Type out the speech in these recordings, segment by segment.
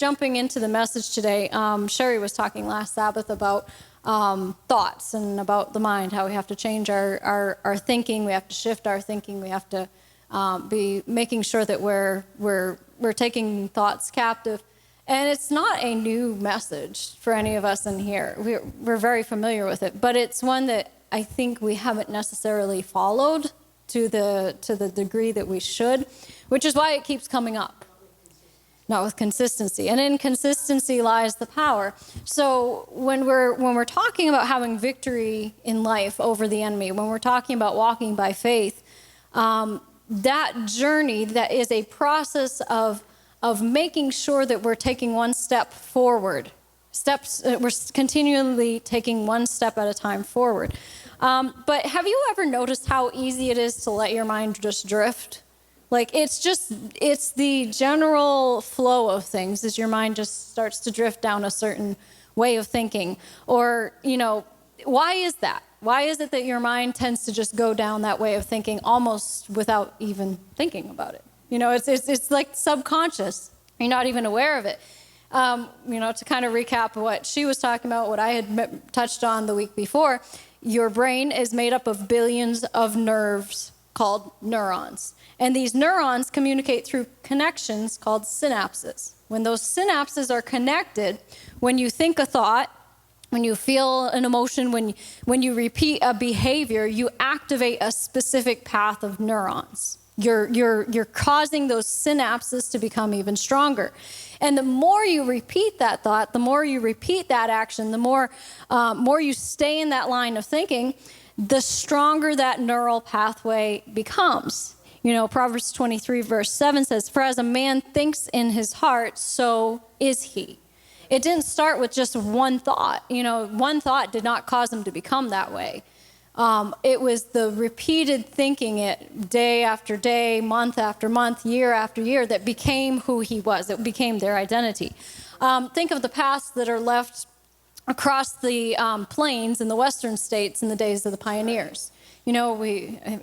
jumping into the message today, Sherry was talking last Sabbath about thoughts and about the mind, how we have to change our thinking, we have to shift our thinking, we have to be making sure that we're taking thoughts captive. And it's not a new message for any of us in here. We're very familiar with it, but it's one that I think we haven't necessarily followed to the degree that we should, which is why it keeps coming up. Not with consistency. And in consistency lies the power. So when we're talking about having victory in life over the enemy, when we're talking about walking by faith, that journey, that is a process of making sure that we're taking one step forward. We're continually taking one step at a time forward. But have you ever noticed how easy it is to let your mind just drift? Like, it's the general flow of things as your mind just starts to drift down a certain way of thinking. Or, why is that? Why is it that your mind tends to just go down that way of thinking almost without even thinking about it? It's like subconscious. You're not even aware of it. To kind of recap what she was talking about, what I had touched on the week before, your brain is made up of billions of nerves called neurons. And these neurons communicate through connections called synapses. When those synapses are connected, when you think a thought, when you feel an emotion, when you repeat a behavior, you activate a specific path of neurons. You're causing those synapses to become even stronger. And the more you repeat that thought, the more you repeat that action, the more you stay in that line of thinking, the stronger that neural pathway becomes. Proverbs 23 verse 7 says, "For as a man thinks in his heart, so is he." It didn't start with just one thought. One thought did not cause him to become that way. It was the repeated thinking it day after day, month after month, year after year that became who he was. It became their identity. Think of the paths that are left across the plains in the western states in the days of the pioneers.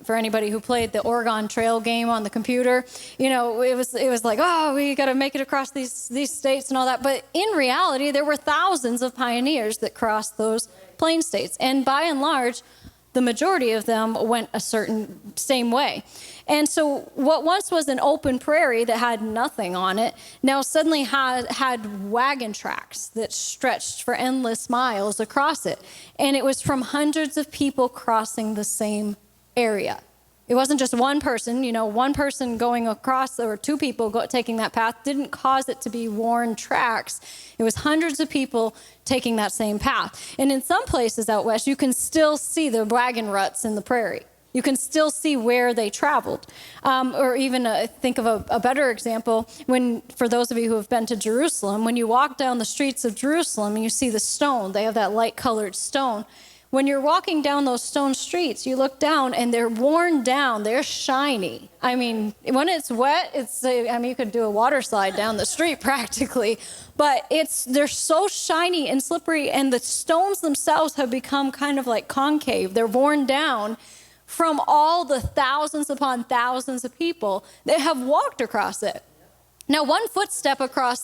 For anybody who played the Oregon Trail game on the computer, it was like, oh, we got to make it across these states and all that. But in reality, there were thousands of pioneers that crossed those plain states. And by and large, the majority of them went a certain same way. And so what once was an open prairie that had nothing on it, now suddenly had wagon tracks that stretched for endless miles across it. And it was from hundreds of people crossing the same area. It wasn't just one person, one person going across or two people taking that path didn't cause it to be worn tracks. It was hundreds of people taking that same path. And in some places out west, you can still see the wagon ruts in the prairie. You can still see where they traveled. Or even think of a better example, for those of you who have been to Jerusalem, when you walk down the streets of Jerusalem and you see the stone, they have that light-colored stone. When you're walking down those stone streets, you look down and they're worn down, they're shiny. I mean, when it's wet, you could do a water slide down the street practically, but they're so shiny and slippery, and the stones themselves have become kind of like concave. They're worn down from all the thousands upon thousands of people that have walked across it. Now, one footstep across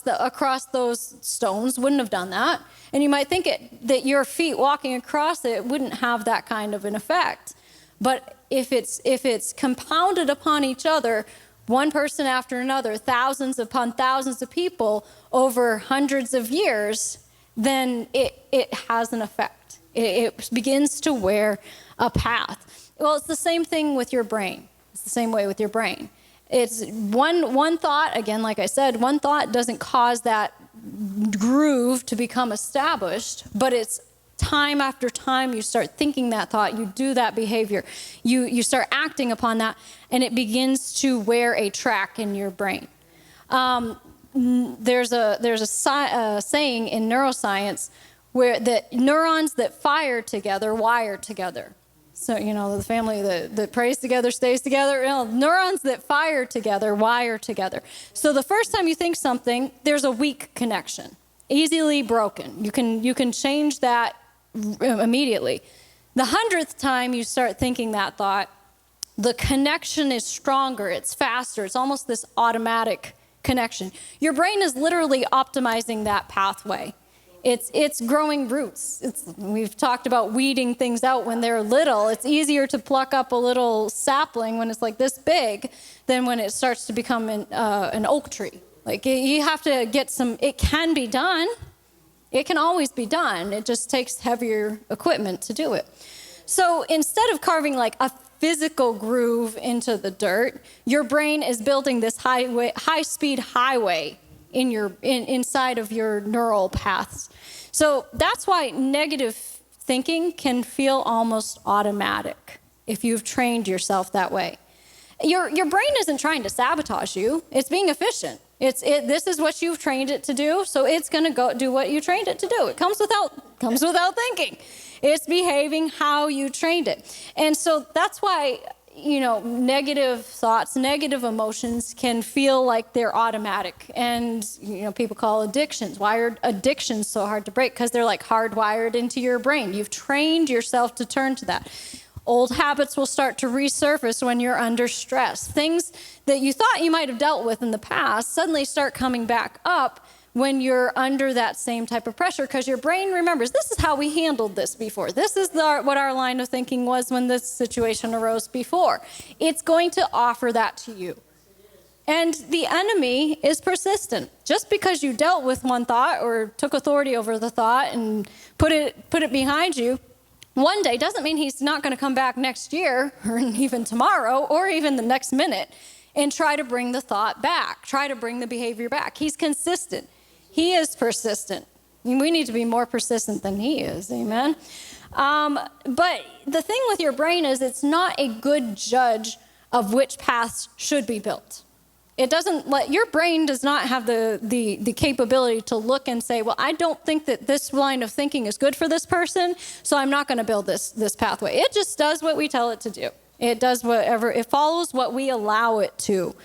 those stones wouldn't have done that. And you might think that your feet walking across it wouldn't have that kind of an effect. But if it's compounded upon each other, one person after another, thousands upon thousands of people over hundreds of years, then it has an effect. It begins to wear a path. Well, it's the same thing with your brain. It's the same way with your brain. It's one thought, again, like I said, one thought doesn't cause that groove to become established, but it's time after time you start thinking that thought, you do that behavior, you start acting upon that, and it begins to wear a track in your brain. There's a saying in neuroscience where that neurons that fire together wire together. So, the family that prays together stays together. Neurons that fire together wire together. So the first time you think something, there's a weak connection, easily broken. You can change that immediately. The 100th time you start thinking that thought, the connection is stronger, it's faster, it's almost this automatic connection. Your brain is literally optimizing that pathway. It's growing roots. We've talked about weeding things out when they're little. It's easier to pluck up a little sapling when it's like this big than when it starts to become an oak tree. Like you have to get some, it can be done. It can always be done. It just takes heavier equipment to do it. So instead of carving like a physical groove into the dirt, your brain is building this high-speed highway inside of your neural paths. So that's why negative thinking can feel almost automatic if you've trained yourself that way. Your brain isn't trying to sabotage you. It's being efficient. This is what you've trained it to do, so it's going to go do what you trained it to do. It comes without thinking. It's behaving how you trained it. And so that's why, negative thoughts, negative emotions can feel like they're automatic. And, people call addictions. Why are addictions so hard to break? Because they're like hardwired into your brain. You've trained yourself to turn to that. Old habits will start to resurface when you're under stress. Things that you thought you might have dealt with in the past suddenly start coming back up when you're under that same type of pressure, because your brain remembers, this is how we handled this before. This is what our line of thinking was when this situation arose before. It's going to offer that to you. And the enemy is persistent. Just because you dealt with one thought or took authority over the thought and put it behind you one day doesn't mean he's not going to come back next year or even tomorrow or even the next minute and try to bring the thought back, try to bring the behavior back. He's consistent. He is persistent. We need to be more persistent than he is, amen? But the thing with your brain is it's not a good judge of which paths should be built. Your brain does not have the capability to look and say, well, I don't think that this line of thinking is good for this person, so I'm not going to build this pathway. It just does what we tell it to do. It does it follows what we allow it to.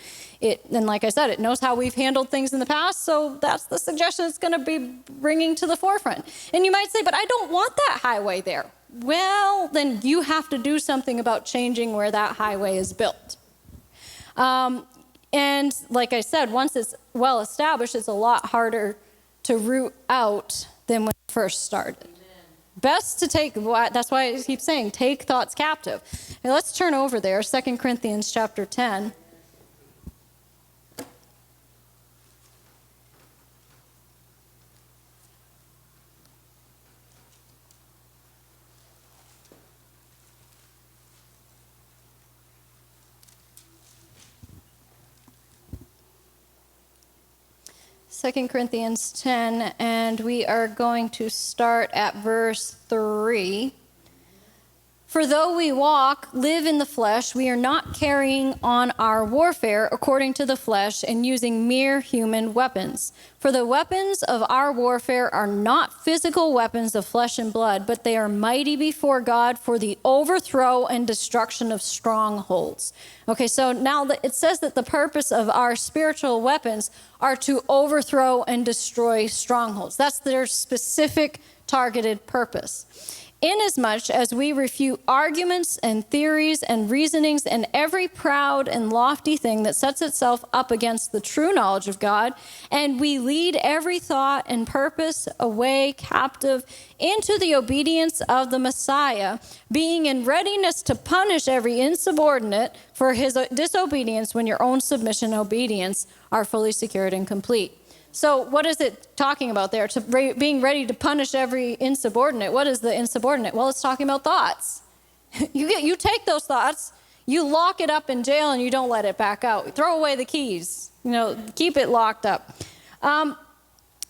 And like I said, it knows how we've handled things in the past, so that's the suggestion it's going to be bringing to the forefront. And you might say, but I don't want that highway there. Well, then you have to do something about changing where that highway is built. And like I said, once it's well established, it's a lot harder to root out than when it first started. Best to that's why I keep saying, take thoughts captive. Now let's turn over there, 2 Corinthians chapter 10. 2 Corinthians 10, and we are going to start at verse 3. For though we live in the flesh, we are not carrying on our warfare according to the flesh and using mere human weapons. For the weapons of our warfare are not physical weapons of flesh and blood, but they are mighty before God for the overthrow and destruction of strongholds. Okay, so now it says that the purpose of our spiritual weapons are to overthrow and destroy strongholds. That's their specific targeted purpose. Inasmuch as we refute arguments and theories and reasonings and every proud and lofty thing that sets itself up against the true knowledge of God, and we lead every thought and purpose away captive into the obedience of the Messiah, being in readiness to punish every insubordinate for his disobedience when your own submission and obedience are fully secured and complete. So what is it talking about there? Being ready to punish every insubordinate. What is the insubordinate? Well, it's talking about thoughts. You take those thoughts, you lock it up in jail, and you don't let it back out. Throw away the keys. Keep it locked up. Now,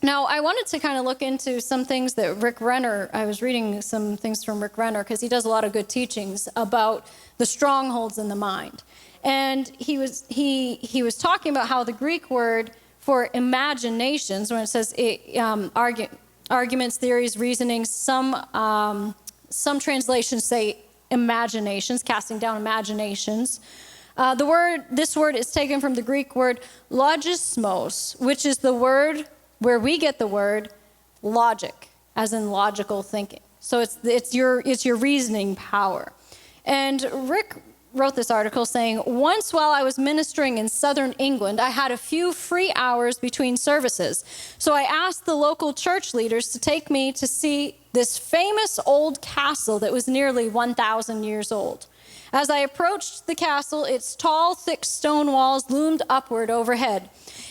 I wanted to kind of look into some things that Rick Renner, I was reading some things from Rick Renner, because he does a lot of good teachings about the strongholds in the mind. And he was talking about how the Greek word for imaginations, when it says arguments, theories, reasonings, some translations say imaginations, casting down imaginations. This word is taken from the Greek word logismos, which is the word where we get the word logic, as in logical thinking. So it's your reasoning power. And Rick wrote this article saying, once while I was ministering in southern England, I had a few free hours between services. So I asked the local church leaders to take me to see this famous old castle that was nearly 1,000 years old. As I approached the castle, its tall, thick stone walls loomed upward overhead.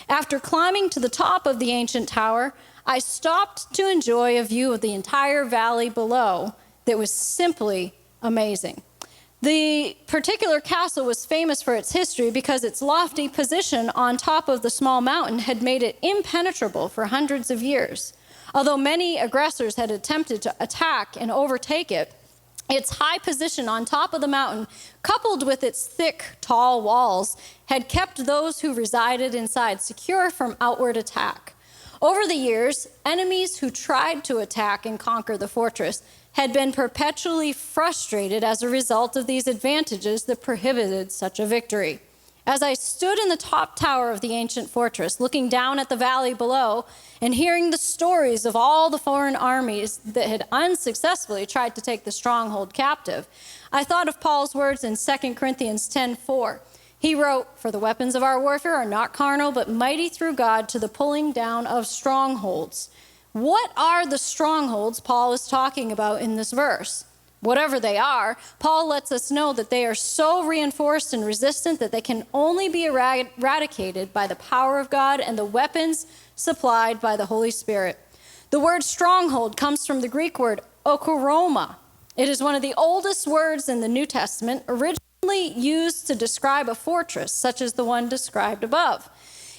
After climbing to the top of the ancient tower, I stopped to enjoy a view of the entire valley below that was simply amazing. The particular castle was famous for its history because its lofty position on top of the small mountain had made it impenetrable for hundreds of years. Although many aggressors had attempted to attack and overtake it, its high position on top of the mountain, coupled with its thick, tall walls, had kept those who resided inside secure from outward attack. Over the years, enemies who tried to attack and conquer the fortress had been perpetually frustrated as a result of these advantages that prohibited such a victory. As I stood in the top tower of the ancient fortress, looking down at the valley below and hearing the stories of all the foreign armies that had unsuccessfully tried to take the stronghold captive, I thought of Paul's words in 2 Corinthians 10:4. He wrote, "For the weapons of our warfare are not carnal, but mighty through God to the pulling down of strongholds." What are the strongholds Paul is talking about in this verse? Whatever they are, Paul lets us know that they are so reinforced and resistant that they can only be eradicated by the power of God and the weapons supplied by the Holy Spirit. The word stronghold comes from the Greek word okoroma. It is one of the oldest words in the New Testament, originally used to describe a fortress, such as the one described above.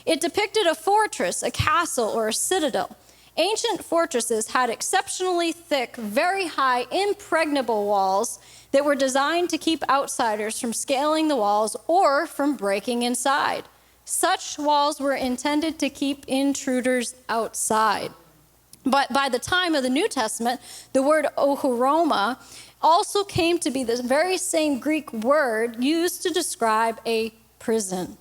It depicted a fortress, a castle, or a citadel. Ancient fortresses had exceptionally thick, very high, impregnable walls that were designed to keep outsiders from scaling the walls or from breaking inside. Such walls were intended to keep intruders outside. But by the time of the New Testament, the word ohoroma also came to be the very same Greek word used to describe a prison.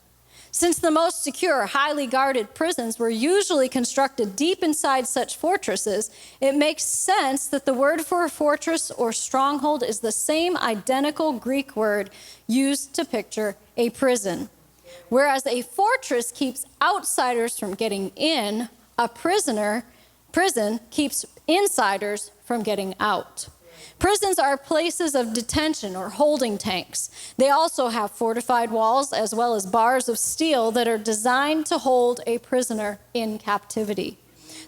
Since the most secure, highly guarded prisons were usually constructed deep inside such fortresses, it makes sense that the word for a fortress or stronghold is the same identical Greek word used to picture a prison. Whereas a fortress keeps outsiders from getting in, a prison keeps insiders from getting out. Prisons are places of detention or holding tanks. They also have fortified walls as well as bars of steel that are designed to hold a prisoner in captivity.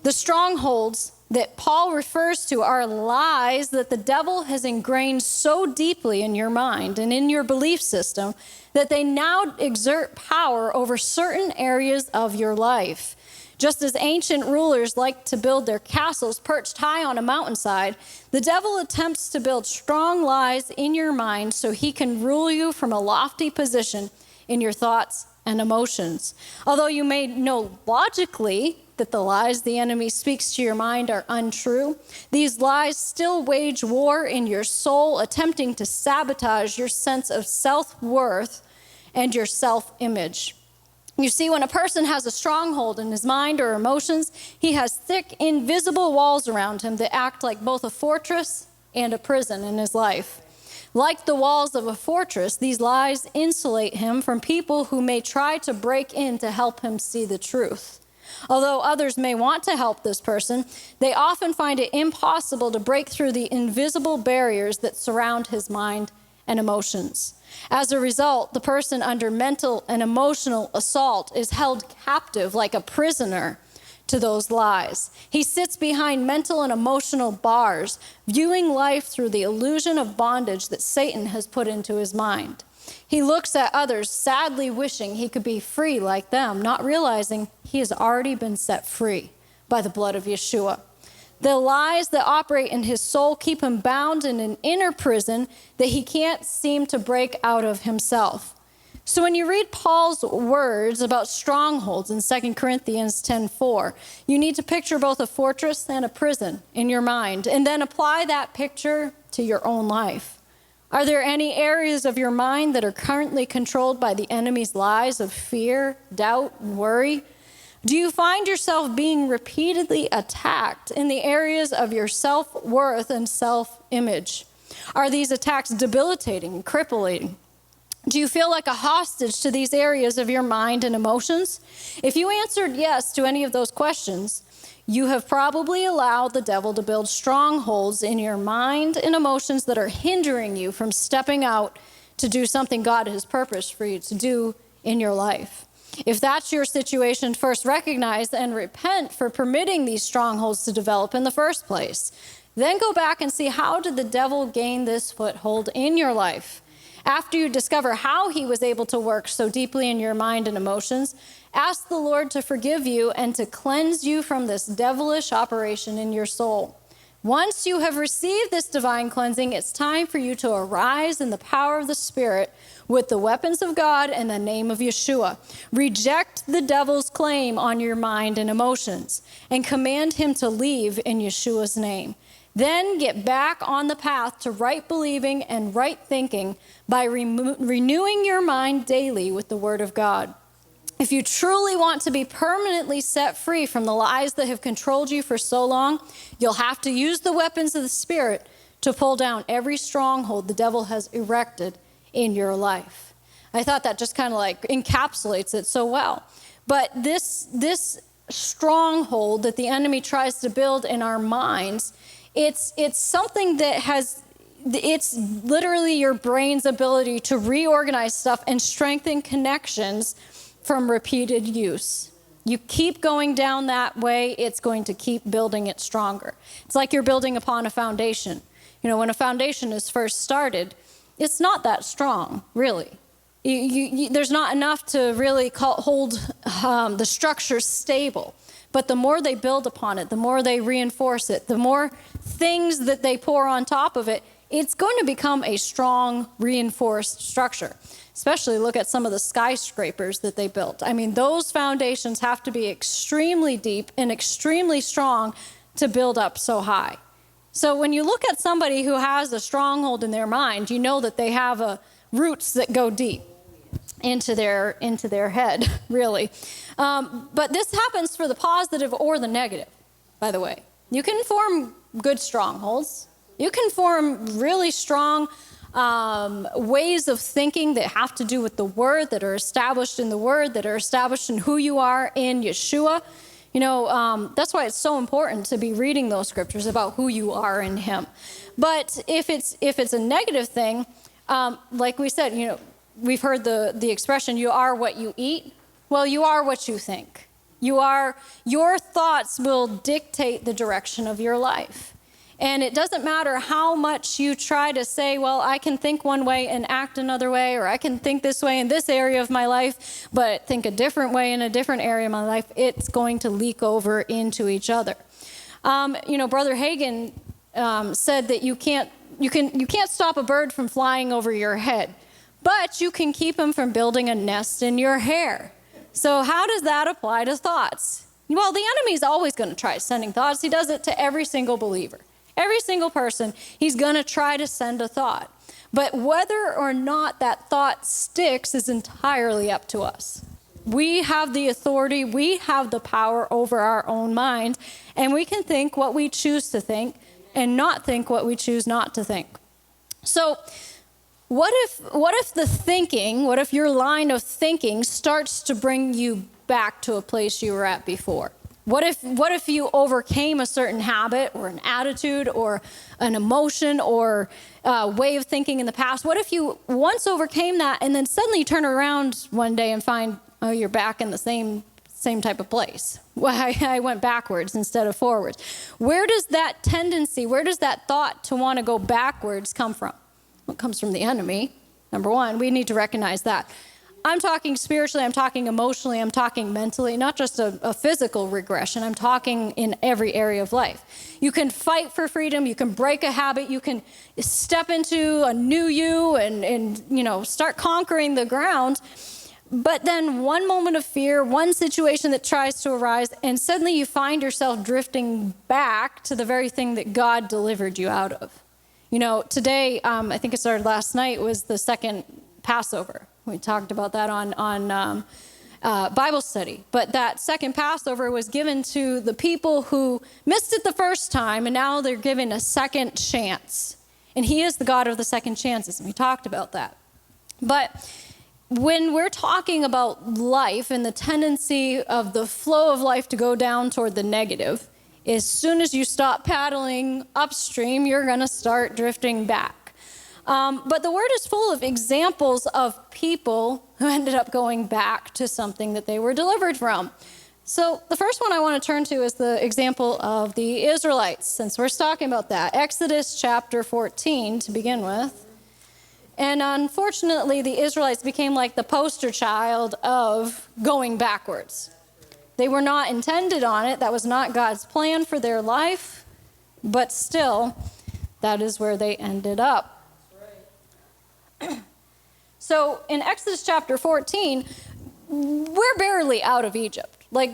The strongholds that Paul refers to are lies that the devil has ingrained so deeply in your mind and in your belief system that they now exert power over certain areas of your life. Just as ancient rulers liked to build their castles perched high on a mountainside, the devil attempts to build strong lies in your mind so he can rule you from a lofty position in your thoughts and emotions. Although you may know logically that the lies the enemy speaks to your mind are untrue, these lies still wage war in your soul, attempting to sabotage your sense of self-worth and your self-image. You see, when a person has a stronghold in his mind or emotions, he has thick, invisible walls around him that act like both a fortress and a prison in his life. Like the walls of a fortress, these lies insulate him from people who may try to break in to help him see the truth. Although others may want to help this person, they often find it impossible to break through the invisible barriers that surround his mind and emotions. As a result, the person under mental and emotional assault is held captive like a prisoner to those lies. He sits behind mental and emotional bars, viewing life through the illusion of bondage that Satan has put into his mind. He looks at others, sadly wishing he could be free like them, not realizing he has already been set free by the blood of Yeshua. The lies that operate in his soul keep him bound in an inner prison that he can't seem to break out of himself. So when you read Paul's words about strongholds in 2 Corinthians 10:4, you need to picture both a fortress and a prison in your mind, and then apply that picture to your own life. Are there any areas of your mind that are currently controlled by the enemy's lies of fear, doubt, and worry? Do you find yourself being repeatedly attacked in the areas of your self-worth and self-image? Are these attacks debilitating and crippling? Do you feel like a hostage to these areas of your mind and emotions? If you answered yes to any of those questions, you have probably allowed the devil to build strongholds in your mind and emotions that are hindering you from stepping out to do something God has purposed for you to do in your life. If that's your situation, first recognize and repent for permitting these strongholds to develop in the first place. Then go back and see, how did the devil gain this foothold in your life? After you discover how he was able to work so deeply in your mind and emotions, ask the Lord to forgive you and to cleanse you from this devilish operation in your soul. Once you have received this divine cleansing, it's time for you to arise in the power of the Spirit with the weapons of God and the name of Yeshua. Reject the devil's claim on your mind and emotions and command him to leave in Yeshua's name. Then get back on the path to right believing and right thinking by renewing your mind daily with the Word of God. If you truly want to be permanently set free from the lies that have controlled you for so long, you'll have to use the weapons of the Spirit to pull down every stronghold the devil has erected in your life. I thought that just kind of like encapsulates it so well. But this stronghold that the enemy tries to build in our minds, it's something that it's literally your brain's ability to reorganize stuff and strengthen connections from repeated use. You keep going down that way, it's going to keep building it stronger. It's like you're building upon a foundation. You know, when a foundation is first started, it's not that strong, really. There's not enough to really hold the structure stable. But the more they build upon it, the more they reinforce it, the more things that they pour on top of it, it's going to become a strong, reinforced structure. Especially look at some of the skyscrapers that they built. I mean, those foundations have to be extremely deep and extremely strong to build up so high. So when you look at somebody who has a stronghold in their mind, you know that they have roots that go deep into their head, really. But this happens for the positive or the negative, by the way. You can form good strongholds. You can form really strong ways of thinking that have to do with the Word, that are established in the Word, that are established in who you are in Yeshua. You know, that's why it's so important to be reading those scriptures about who you are in Him. But if it's a negative thing, like we said, you know, we've heard the expression, you are what you eat. Well, you are what you think. Your thoughts will dictate the direction of your life. And it doesn't matter how much you try to say, well, I can think one way and act another way, or I can think this way in this area of my life, but think a different way in a different area of my life. It's going to leak over into each other. You know, Brother Hagin said that you can't stop a bird from flying over your head, but you can keep him from building a nest in your hair. So how does that apply to thoughts? Well, the enemy's always going to try sending thoughts. He does it to every single believer. Every single person, he's going to try to send a thought. But whether or not that thought sticks is entirely up to us. We have the authority, we have the power over our own mind, and we can think what we choose to think and not think what we choose not to think. So what if your line of thinking starts to bring you back to a place you were at before? What if you overcame a certain habit or an attitude or an emotion or a way of thinking in the past? What if you once overcame that and then suddenly you turn around one day and find, oh, you're back in the same type of place? Well, I went backwards instead of forwards. Where does that tendency, where does that thought to want to go backwards come from? Well, it comes from the enemy. Number one, we need to recognize that. I'm talking spiritually, I'm talking emotionally, I'm talking mentally, not just a physical regression. I'm talking in every area of life. You can fight for freedom, you can break a habit, you can step into a new you and you know, start conquering the ground. But then one moment of fear, one situation that tries to arise, and suddenly you find yourself drifting back to the very thing that God delivered you out of. You know, today, I think it started last night, was the second Passover. We talked about that on Bible study. But that second Passover was given to the people who missed it the first time, and now they're given a second chance. And He is the God of the second chances, and we talked about that. But when we're talking about life and the tendency of the flow of life to go down toward the negative, as soon as you stop paddling upstream, you're going to start drifting back. But the Word is full of examples of people who ended up going back to something that they were delivered from. So the first one I want to turn to is the example of the Israelites, since we're talking about that. Exodus chapter 14 to begin with. And unfortunately, the Israelites became like the poster child of going backwards. They were not intended on it. That was not God's plan for their life. But still, that is where they ended up. So in Exodus chapter 14, we're barely out of Egypt. Like,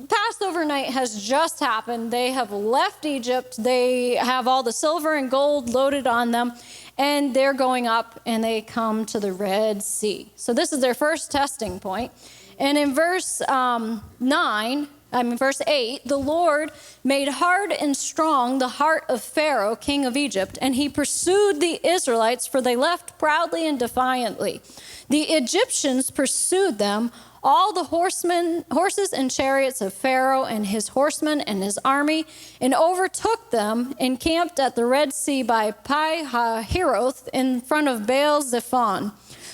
Passover night has just happened. They have left Egypt. They have all the silver and gold loaded on them. And they're going up, and they come to the Red Sea. So this is their first testing point. And in verse 8, the Lord made hard and strong the heart of Pharaoh, king of Egypt, and he pursued the Israelites, for they left proudly and defiantly. The Egyptians pursued them, all the horses and chariots of Pharaoh and his horsemen and his army, and overtook them, and camped at the Red Sea by Pi-hahiroth in front of Baal-zephon.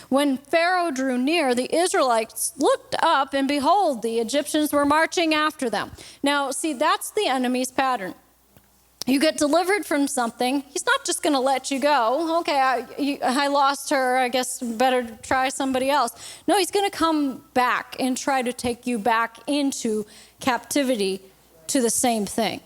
When Pharaoh drew near, the Israelites looked up, and behold, the Egyptians were marching after them. Now, see, that's the enemy's pattern. You get delivered from something, he's not just going to let you go. Okay, I lost her, I guess better try somebody else. No, he's going to come back and try to take you back into captivity to the same thing.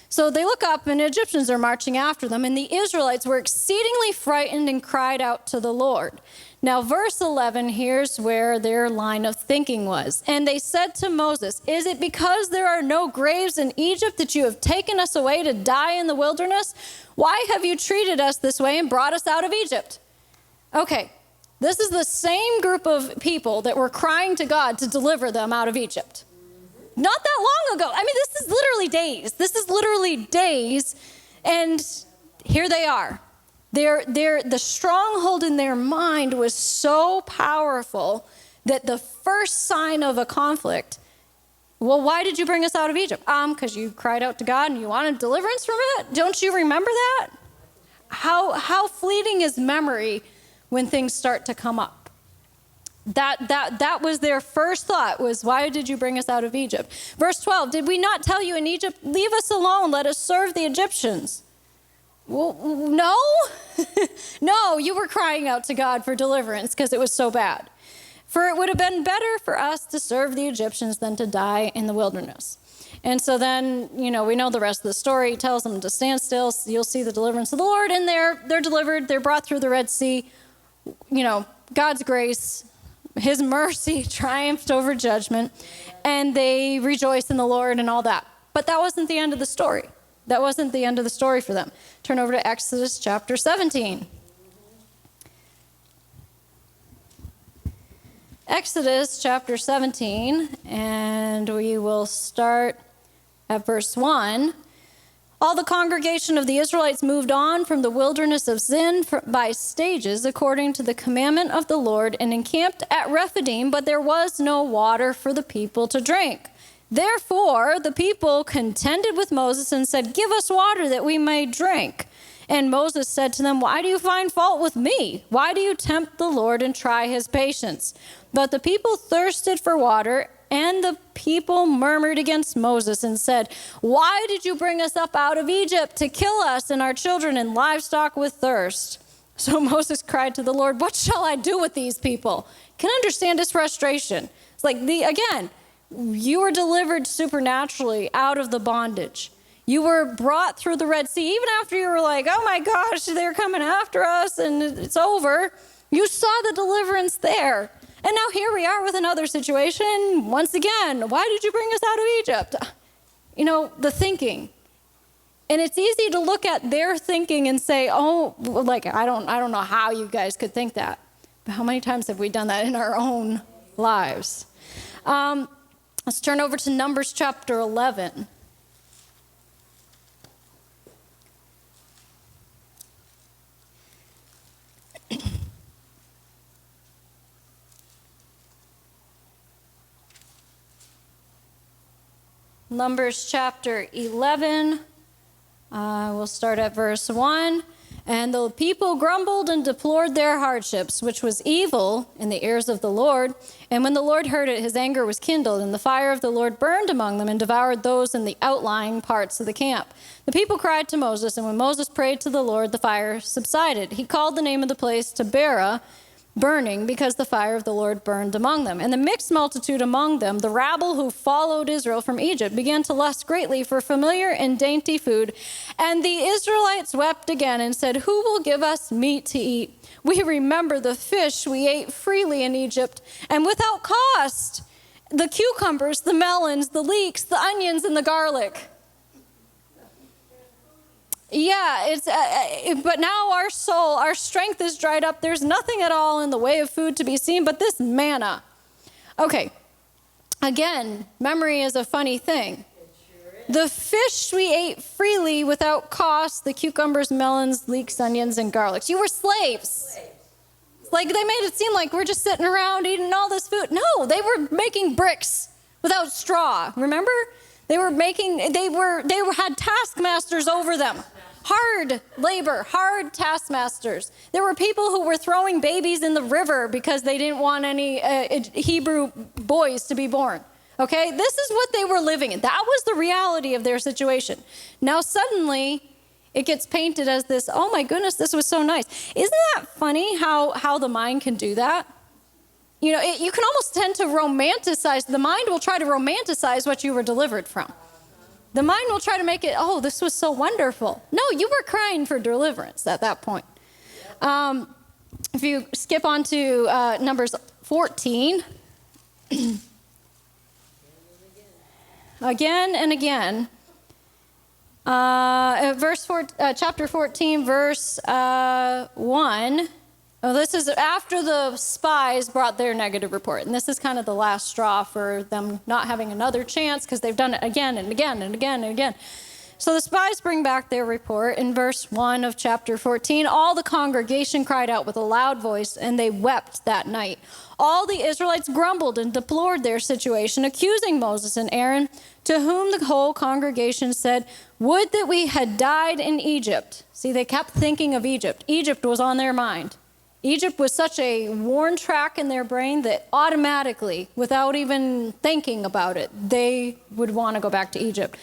So they look up, and Egyptians are marching after them, and the Israelites were exceedingly frightened and cried out to the Lord. Now, verse 11, here's where their line of thinking was. And they said to Moses, "Is it because there are no graves in Egypt that you have taken us away to die in the wilderness? Why have you treated us this way and brought us out of Egypt?" Okay, this is the same group of people that were crying to God to deliver them out of Egypt. Not that long ago. I mean, this is literally days. This is literally days. And here they are. The stronghold in their mind was so powerful that the first sign of a conflict, well, why did you bring us out of Egypt? Because you cried out to God and you wanted deliverance from it? Don't you remember that? How fleeting is memory when things start to come up? That was their first thought, was, why did you bring us out of Egypt? Verse 12, did we not tell you in Egypt, leave us alone, let us serve the Egyptians? Well, no. No, you were crying out to God for deliverance because it was so bad. For it would have been better for us to serve the Egyptians than to die in the wilderness. And so then, we know the rest of the story. He tells them to stand still. So you'll see the deliverance of the Lord. And they're delivered. They're brought through the Red Sea. God's grace, his mercy triumphed over judgment. And they rejoice in the Lord and all that. But that wasn't the end of the story. That wasn't the end of the story for them. Turn over to Exodus chapter 17. Exodus chapter 17, and we will start at verse 1. All the congregation of the Israelites moved on from the wilderness of Zin by stages according to the commandment of the Lord, and encamped at Rephidim, but there was no water for the people to drink. Therefore, the people contended with Moses and said, "Give us water that we may drink." And Moses said to them, "Why do you find fault with me? Why do you tempt the Lord and try his patience?" But the people thirsted for water, and the people murmured against Moses and said, "Why did you bring us up out of Egypt to kill us and our children and livestock with thirst?" So Moses cried to the Lord, "What shall I do with these people?" Can understand his frustration. It's like, you were delivered supernaturally out of the bondage. You were brought through the Red Sea. Even after you were like, oh my gosh, they're coming after us and it's over. You saw the deliverance there. And now here we are with another situation. Once again, why did you bring us out of Egypt? The thinking. And it's easy to look at their thinking and say, I don't know how you guys could think that. But how many times have we done that in our own lives? Let's turn over to Numbers chapter 11. Numbers chapter 11. We'll start at verse 1. And the people grumbled and deplored their hardships, which was evil in the ears of the Lord. And when the Lord heard it, his anger was kindled, and the fire of the Lord burned among them and devoured those in the outlying parts of the camp. The people cried to Moses, and when Moses prayed to the Lord, the fire subsided. He called the name of the place Taberah, burning, because the fire of the Lord burned among them. And the mixed multitude among them, the rabble who followed Israel from Egypt, began to lust greatly for familiar and dainty food. And the Israelites wept again and said, "Who will give us meat to eat? We remember the fish we ate freely in Egypt, and without cost, the cucumbers, the melons, the leeks, the onions, and the garlic." Yeah, but now our soul, our strength is dried up. There's nothing at all in the way of food to be seen but this manna. Okay, again, memory is a funny thing. The fish we ate freely without cost, the cucumbers, melons, leeks, onions, and garlics. You were slaves. Like they made it seem like we're just sitting around eating all this food. No, they were making bricks without straw. Remember? They had taskmasters over them. Hard labor, hard taskmasters. There were people who were throwing babies in the river because they didn't want any Hebrew boys to be born. Okay, this is what they were living in. That was the reality of their situation. Now suddenly it gets painted as this, oh my goodness, this was so nice. Isn't that funny how the mind can do that? You know, you can almost tend to romanticize. The mind will try to romanticize what you were delivered from. The mind will try to make it, oh, this was so wonderful. No, you were crying for deliverance at that point. If you skip on to Numbers 14, again and again, chapter 14, verse 1. Well, this is after the spies brought their negative report. And this is kind of the last straw for them not having another chance because they've done it again and again and again and again. So the spies bring back their report. In verse 1 of chapter 14, all the congregation cried out with a loud voice, and they wept that night. All the Israelites grumbled and deplored their situation, accusing Moses and Aaron, to whom the whole congregation said, "Would that we had died in Egypt." See, they kept thinking of Egypt. Egypt was on their mind. Egypt was such a worn track in their brain that automatically, without even thinking about it, they would want to go back to Egypt.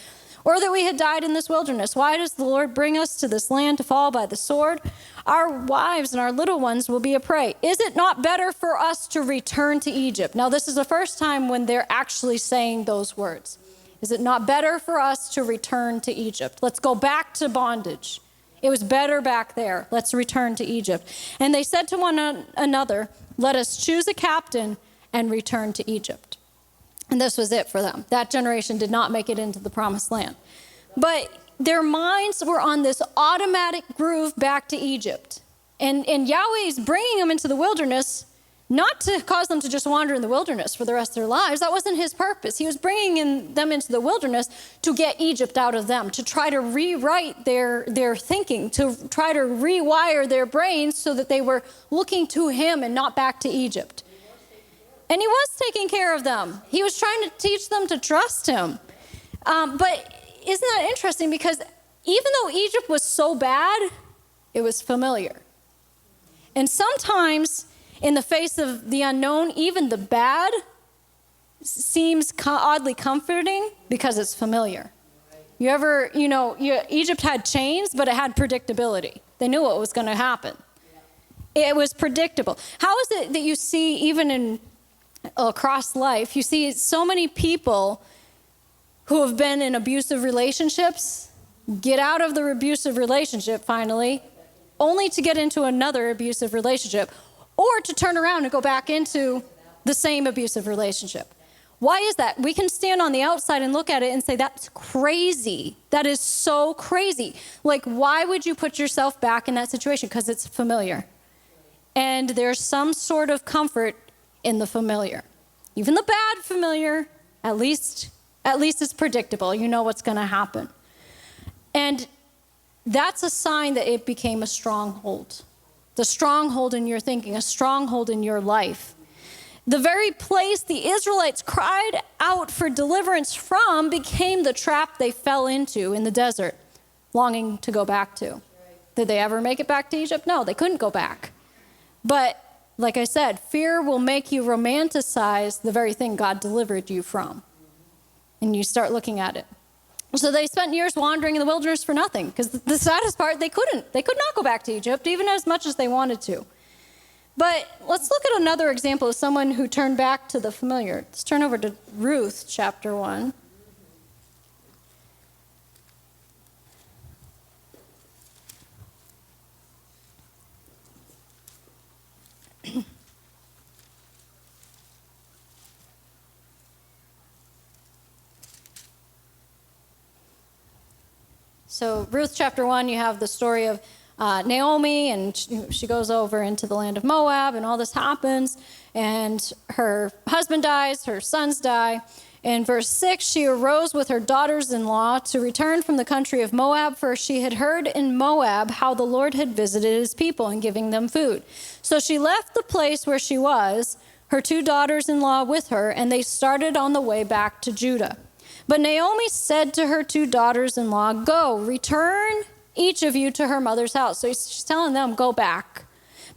Or that we had died in this wilderness. Why does the Lord bring us to this land to fall by the sword? Our wives and our little ones will be a prey. Is it not better for us to return to Egypt? Now, this is the first time when they're actually saying those words. Is it not better for us to return to Egypt? Let's go back to bondage. It was better back there. Let's return to Egypt. And they said to one another, "Let us choose a captain and return to Egypt." And this was it for them. That generation did not make it into the promised land. But their minds were on this automatic groove back to Egypt. And Yahweh's bringing them into the wilderness, not to cause them to just wander in the wilderness for the rest of their lives. That wasn't his purpose. He was bringing them into the wilderness to get Egypt out of them, to try to rewrite their thinking, to try to rewire their brains so that they were looking to him and not back to Egypt. And he was taking care of them. He was trying to teach them to trust him. But isn't that interesting? Because even though Egypt was so bad, it was familiar. And sometimes in the face of the unknown, even the bad seems oddly comforting because it's familiar. Egypt had chains, but it had predictability. They knew what was going to happen. It was predictable. How is it that you see, even across life, you see so many people who have been in abusive relationships get out of the abusive relationship finally, only to get into another abusive relationship, or to turn around and go back into the same abusive relationship? Why is that? We can stand on the outside and look at it and say, that's crazy. That is so crazy. Like, why would you put yourself back in that situation? Because it's familiar. And there's some sort of comfort in the familiar. Even the bad familiar, at least it's predictable. You know what's going to happen. And that's a sign that it became a stronghold. The stronghold in your thinking, a stronghold in your life. The very place the Israelites cried out for deliverance from became the trap they fell into in the desert, longing to go back to. Did they ever make it back to Egypt? No, they couldn't go back. But like I said, fear will make you romanticize the very thing God delivered you from. And you start looking at it. So they spent years wandering in the wilderness for nothing, because the saddest part, they could not go back to Egypt, even as much as they wanted to. But let's look at another example of someone who turned back to the familiar. Let's turn over to Ruth chapter 1. So Ruth chapter 1, you have the story of Naomi, and she goes over into the land of Moab, and all this happens, and her husband dies, her sons die. In verse 6, she arose with her daughters-in-law to return from the country of Moab, for she had heard in Moab how the Lord had visited his people in giving them food. So she left the place where she was, her 2 daughters-in-law with her, and they started on the way back to Judah. But Naomi said to her 2 daughters-in-law, "Go, return each of you to her mother's house." So she's telling them, go back.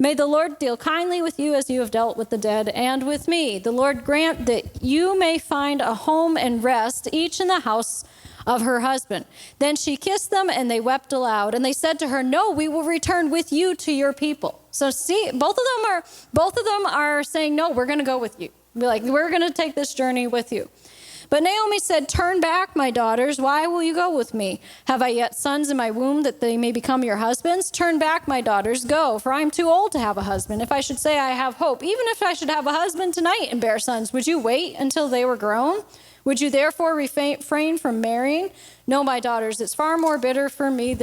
"May the Lord deal kindly with you as you have dealt with the dead and with me. The Lord grant that you may find a home and rest, each in the house of her husband." Then she kissed them, and they wept aloud. And they said to her, "No, we will return with you to your people." So see, both of them are saying, "No, we're going to go with you." We're going to take this journey with you. But Naomi said, "Turn back, my daughters. Why will you go with me? Have I yet sons in my womb that they may become your husbands? Turn back, my daughters, go, for I am too old to have a husband. If I should say I have hope, even if I should have a husband tonight and bear sons, would you wait until they were grown? Would you therefore refrain from marrying? No, my daughters, it's far more bitter for me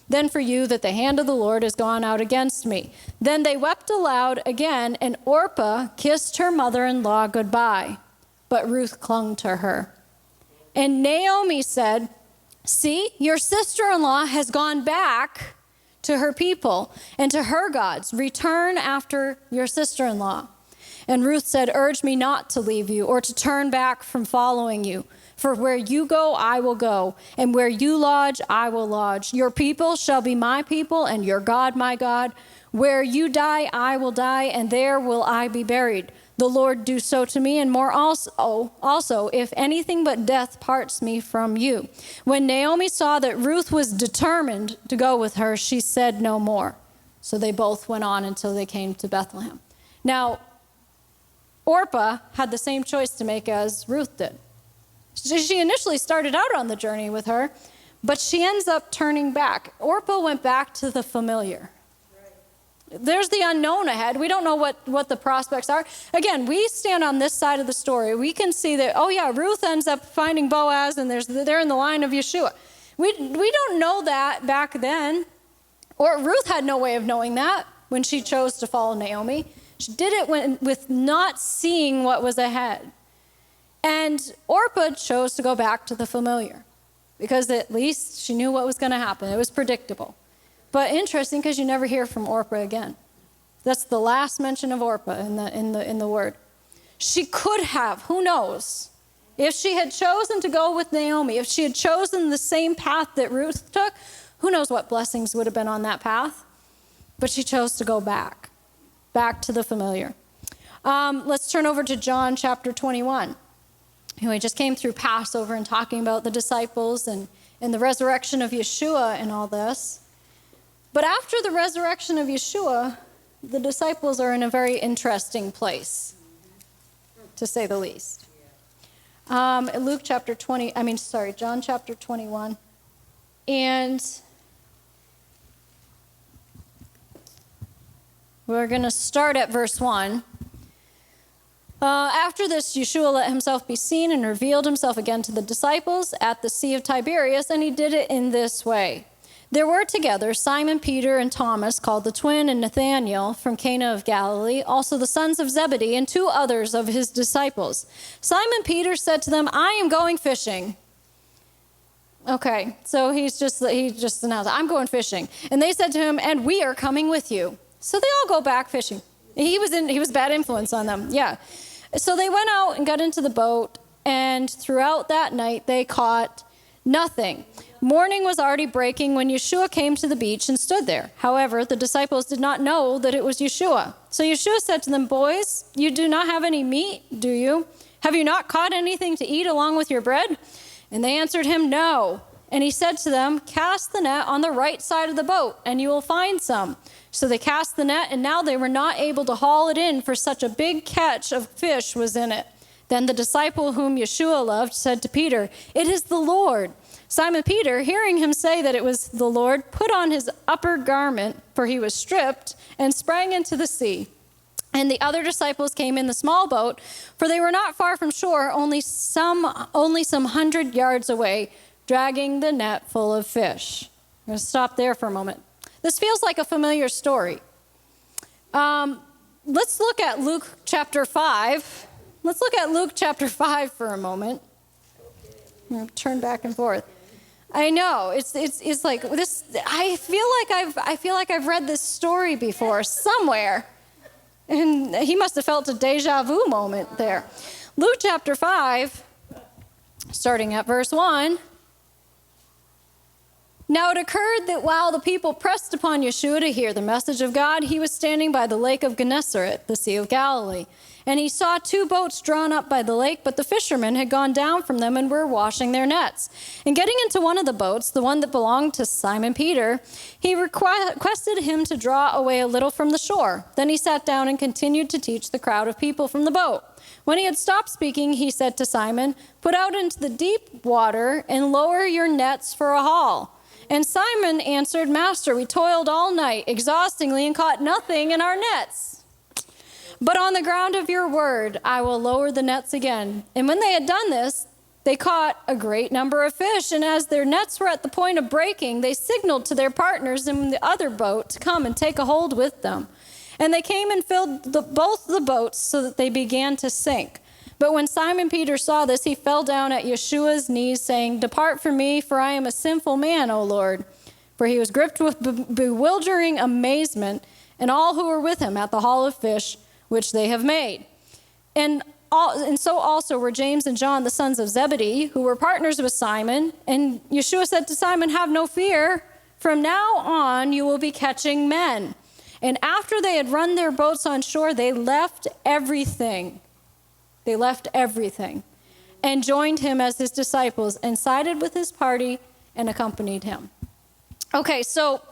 than for you that the hand of the Lord has gone out against me." Then they wept aloud again, and Orpah kissed her mother-in-law goodbye. But Ruth clung to her. And Naomi said, "See, your sister-in-law has gone back to her people and to her gods. Return after your sister-in-law." And Ruth said, "Urge me not to leave you or to turn back from following you. For where you go, I will go, and where you lodge, I will lodge. Your people shall be my people, and your God my God. Where you die, I will die, and there will I be buried. The Lord do so to me, and more also, if anything but death parts me from you." When Naomi saw that Ruth was determined to go with her, she said no more. So they both went on until they came to Bethlehem. Now, Orpah had the same choice to make as Ruth did. She initially started out on the journey with her, but she ends up turning back. Orpah went back to the familiar. There's the unknown ahead. We don't know what the prospects are. Again, we stand on this side of the story. We can see that, oh yeah, Ruth ends up finding Boaz, and they're in the line of Yeshua. We don't know that back then. Or Ruth had no way of knowing that when she chose to follow Naomi. She did it with not seeing what was ahead. And Orpah chose to go back to the familiar because at least she knew what was going to happen. It was predictable. But interesting, because you never hear from Orpah again. That's the last mention of Orpah in the word. She could have, who knows, if she had chosen to go with Naomi, if she had chosen the same path that Ruth took, who knows what blessings would have been on that path. But she chose to go back to the familiar. Let's turn over to John chapter 21. We just came through Passover and talking about the disciples and the resurrection of Yeshua and all this. But after the resurrection of Yeshua, the disciples are in a very interesting place, to say the least. John chapter 21. And we're going to start at verse 1. After this, Yeshua let himself be seen and revealed himself again to the disciples at the Sea of Tiberias, and he did it in this way. There were together Simon Peter and Thomas, called the twin, and Nathanael from Cana of Galilee, also the sons of Zebedee, and 2 others of his disciples. Simon Peter said to them, "I am going fishing." Okay, so he just announced, "I'm going fishing." And they said to him, "And we are coming with you." So they all go back fishing. He was bad influence on them, yeah. So they went out and got into the boat, and throughout that night they caught nothing. Morning was already breaking when Yeshua came to the beach and stood there. However, the disciples did not know that it was Yeshua. So Yeshua said to them, "Boys, you do not have any meat, do you? Have you not caught anything to eat along with your bread?" And they answered him, "No." And he said to them, "Cast the net on the right side of the boat, and you will find some." So they cast the net, and now they were not able to haul it in, for such a big catch of fish was in it. Then the disciple whom Yeshua loved said to Peter, "It is the Lord." Simon Peter, hearing him say that it was the Lord, put on his upper garment, for he was stripped, and sprang into the sea. And the other disciples came in the small boat, for they were not far from shore, only some 100 yards away, dragging the net full of fish. I'm going to stop there for a moment. This feels like a familiar story. Let's look at Luke chapter 5. Let's look at Luke chapter 5 for a moment. I'm going to turn back and forth. I know it's like this. I feel like I've read this story before somewhere, and he must have felt a deja vu moment there. Luke chapter 5, starting at verse 1. Now it occurred that while the people pressed upon Yeshua to hear the message of God, he was standing by the lake of Gennesaret, the Sea of Galilee. And he saw 2 boats drawn up by the lake, but the fishermen had gone down from them and were washing their nets. And getting into one of the boats, the one that belonged to Simon Peter, he requested him to draw away a little from the shore. Then he sat down and continued to teach the crowd of people from the boat. When he had stopped speaking, he said to Simon, "Put out into the deep water and lower your nets for a haul." And Simon answered, "Master, we toiled all night exhaustingly and caught nothing in our nets. But on the ground of your word, I will lower the nets again." And when they had done this, they caught a great number of fish. And as their nets were at the point of breaking, they signaled to their partners in the other boat to come and take a hold with them. And they came and filled both the boats so that they began to sink. But when Simon Peter saw this, he fell down at Yeshua's knees, saying, "Depart from me, for I am a sinful man, O Lord." For he was gripped with bewildering amazement, and all who were with him at the haul of fish which they have made. And so also were James and John, the sons of Zebedee, who were partners with Simon. And Yeshua said to Simon, "Have no fear. From now on you will be catching men." And after they had run their boats on shore, they left everything. They left everything and joined him as his disciples and sided with his party and accompanied him. Okay, so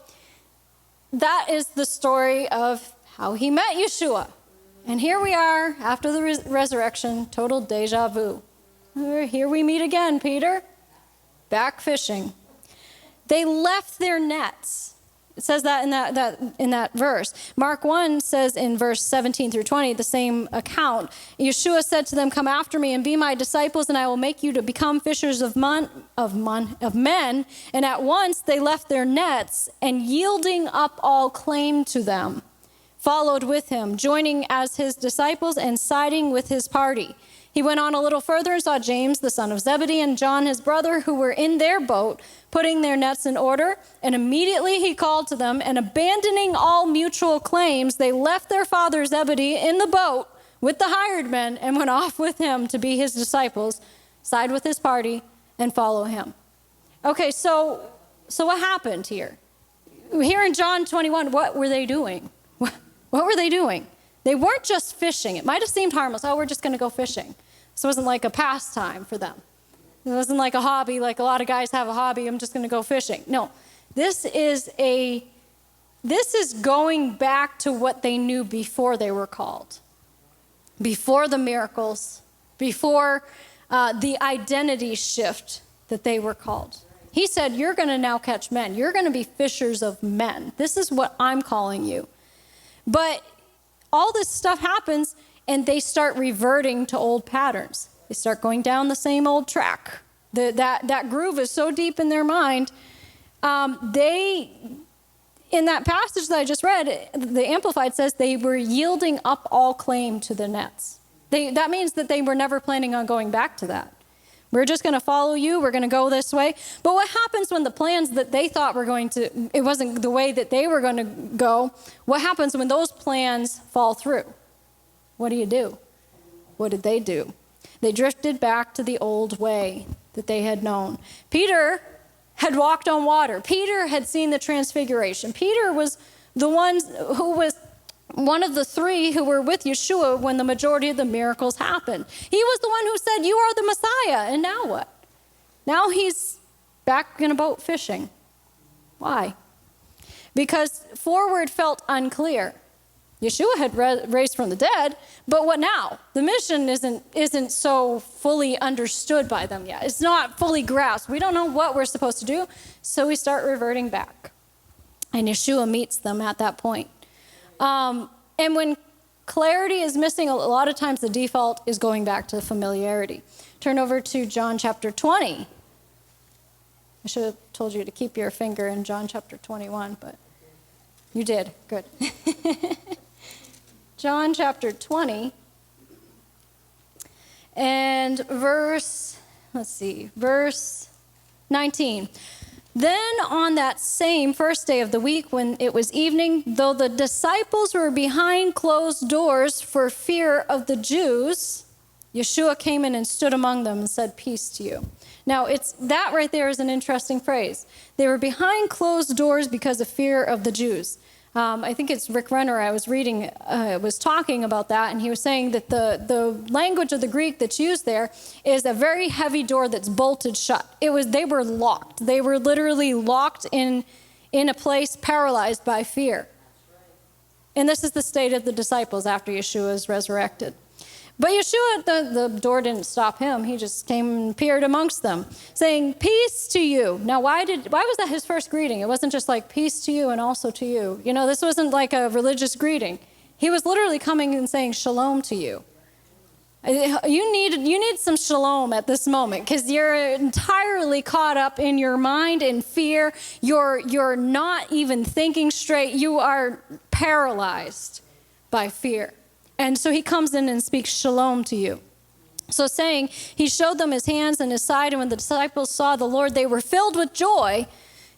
that is the story of how he met Yeshua. And here we are after the resurrection, total deja vu. Here we meet again, Peter, back fishing. They left their nets. It says that in that verse. Mark 1 says in verse 17 through 20, the same account. Yeshua said to them, "Come after me and be my disciples, and I will make you to become fishers of men." And at once they left their nets, and yielding up all claim to them, followed with him, joining as his disciples and siding with his party. He went on a little further and saw James, the son of Zebedee, and John, his brother, who were in their boat, putting their nets in order. And immediately he called to them, and abandoning all mutual claims, they left their father Zebedee in the boat with the hired men and went off with him to be his disciples, side with his party, and follow him. Okay, so what happened here? Here in John 21, what were they doing? What were they doing? They weren't just fishing. It might have seemed harmless. Oh, we're just going to go fishing. This wasn't like a pastime for them. It wasn't like a hobby, like a lot of guys have a hobby. I'm just going to go fishing. No, this is going back to what they knew before they were called, before the miracles, before the identity shift that they were called. He said, "You're going to now catch men. You're going to be fishers of men. This is what I'm calling you." But all this stuff happens, and they start reverting to old patterns. They start going down the same old track. That groove is so deep in their mind. In that passage that I just read, the Amplified says they were yielding up all claim to the nets. That means that they were never planning on going back to that. We're just going to follow you. We're going to go this way. But what happens when the plans that they thought were going to, it wasn't the way that they were going to go? What happens when those plans fall through? What do? what did they do? They drifted back to the old way that they had known. Peter had walked on water. Peter had seen the transfiguration. Peter was the one who was one of the three who were with Yeshua when the majority of the miracles happened. He was the one who said, "You are the Messiah." And now what? Now he's back in a boat fishing. Why? Because forward felt unclear. Yeshua had raised from the dead, but what now? The mission isn't so fully understood by them yet. It's not fully grasped. We don't know what we're supposed to do, so we start reverting back. And Yeshua meets them at that point. And when clarity is missing, a lot of times the default is going back to familiarity. Turn over to John chapter 20. I should have told you to keep your finger in John chapter 21, but you did. Good. John chapter 20 and verse 19. Then on that same first day of the week, when it was evening, though the disciples were behind closed doors for fear of the Jews, Yeshua came in and stood among them and said, "Peace to you." Now, that right there is an interesting phrase. They were behind closed doors because of fear of the Jews. I think it's Rick Renner I was reading was talking about that, and he was saying that the language of the Greek that's used there is a very heavy door that's bolted shut. They were locked. They were literally locked in a place, paralyzed by fear. And this is the state of the disciples after Yeshua is resurrected. But Yeshua, the door didn't stop him. He just came and appeared amongst them, saying, "Peace to you." Now, why was that his first greeting? It wasn't just like, "Peace to you and also to you." You know, this wasn't like a religious greeting. He was literally coming and saying, "Shalom to you." You need some shalom at this moment, because you're entirely caught up in your mind in fear. You're not even thinking straight. You are paralyzed by fear. And so he comes in and speaks shalom to you. So saying, he showed them his hands and his side, and when the disciples saw the Lord, they were filled with joy.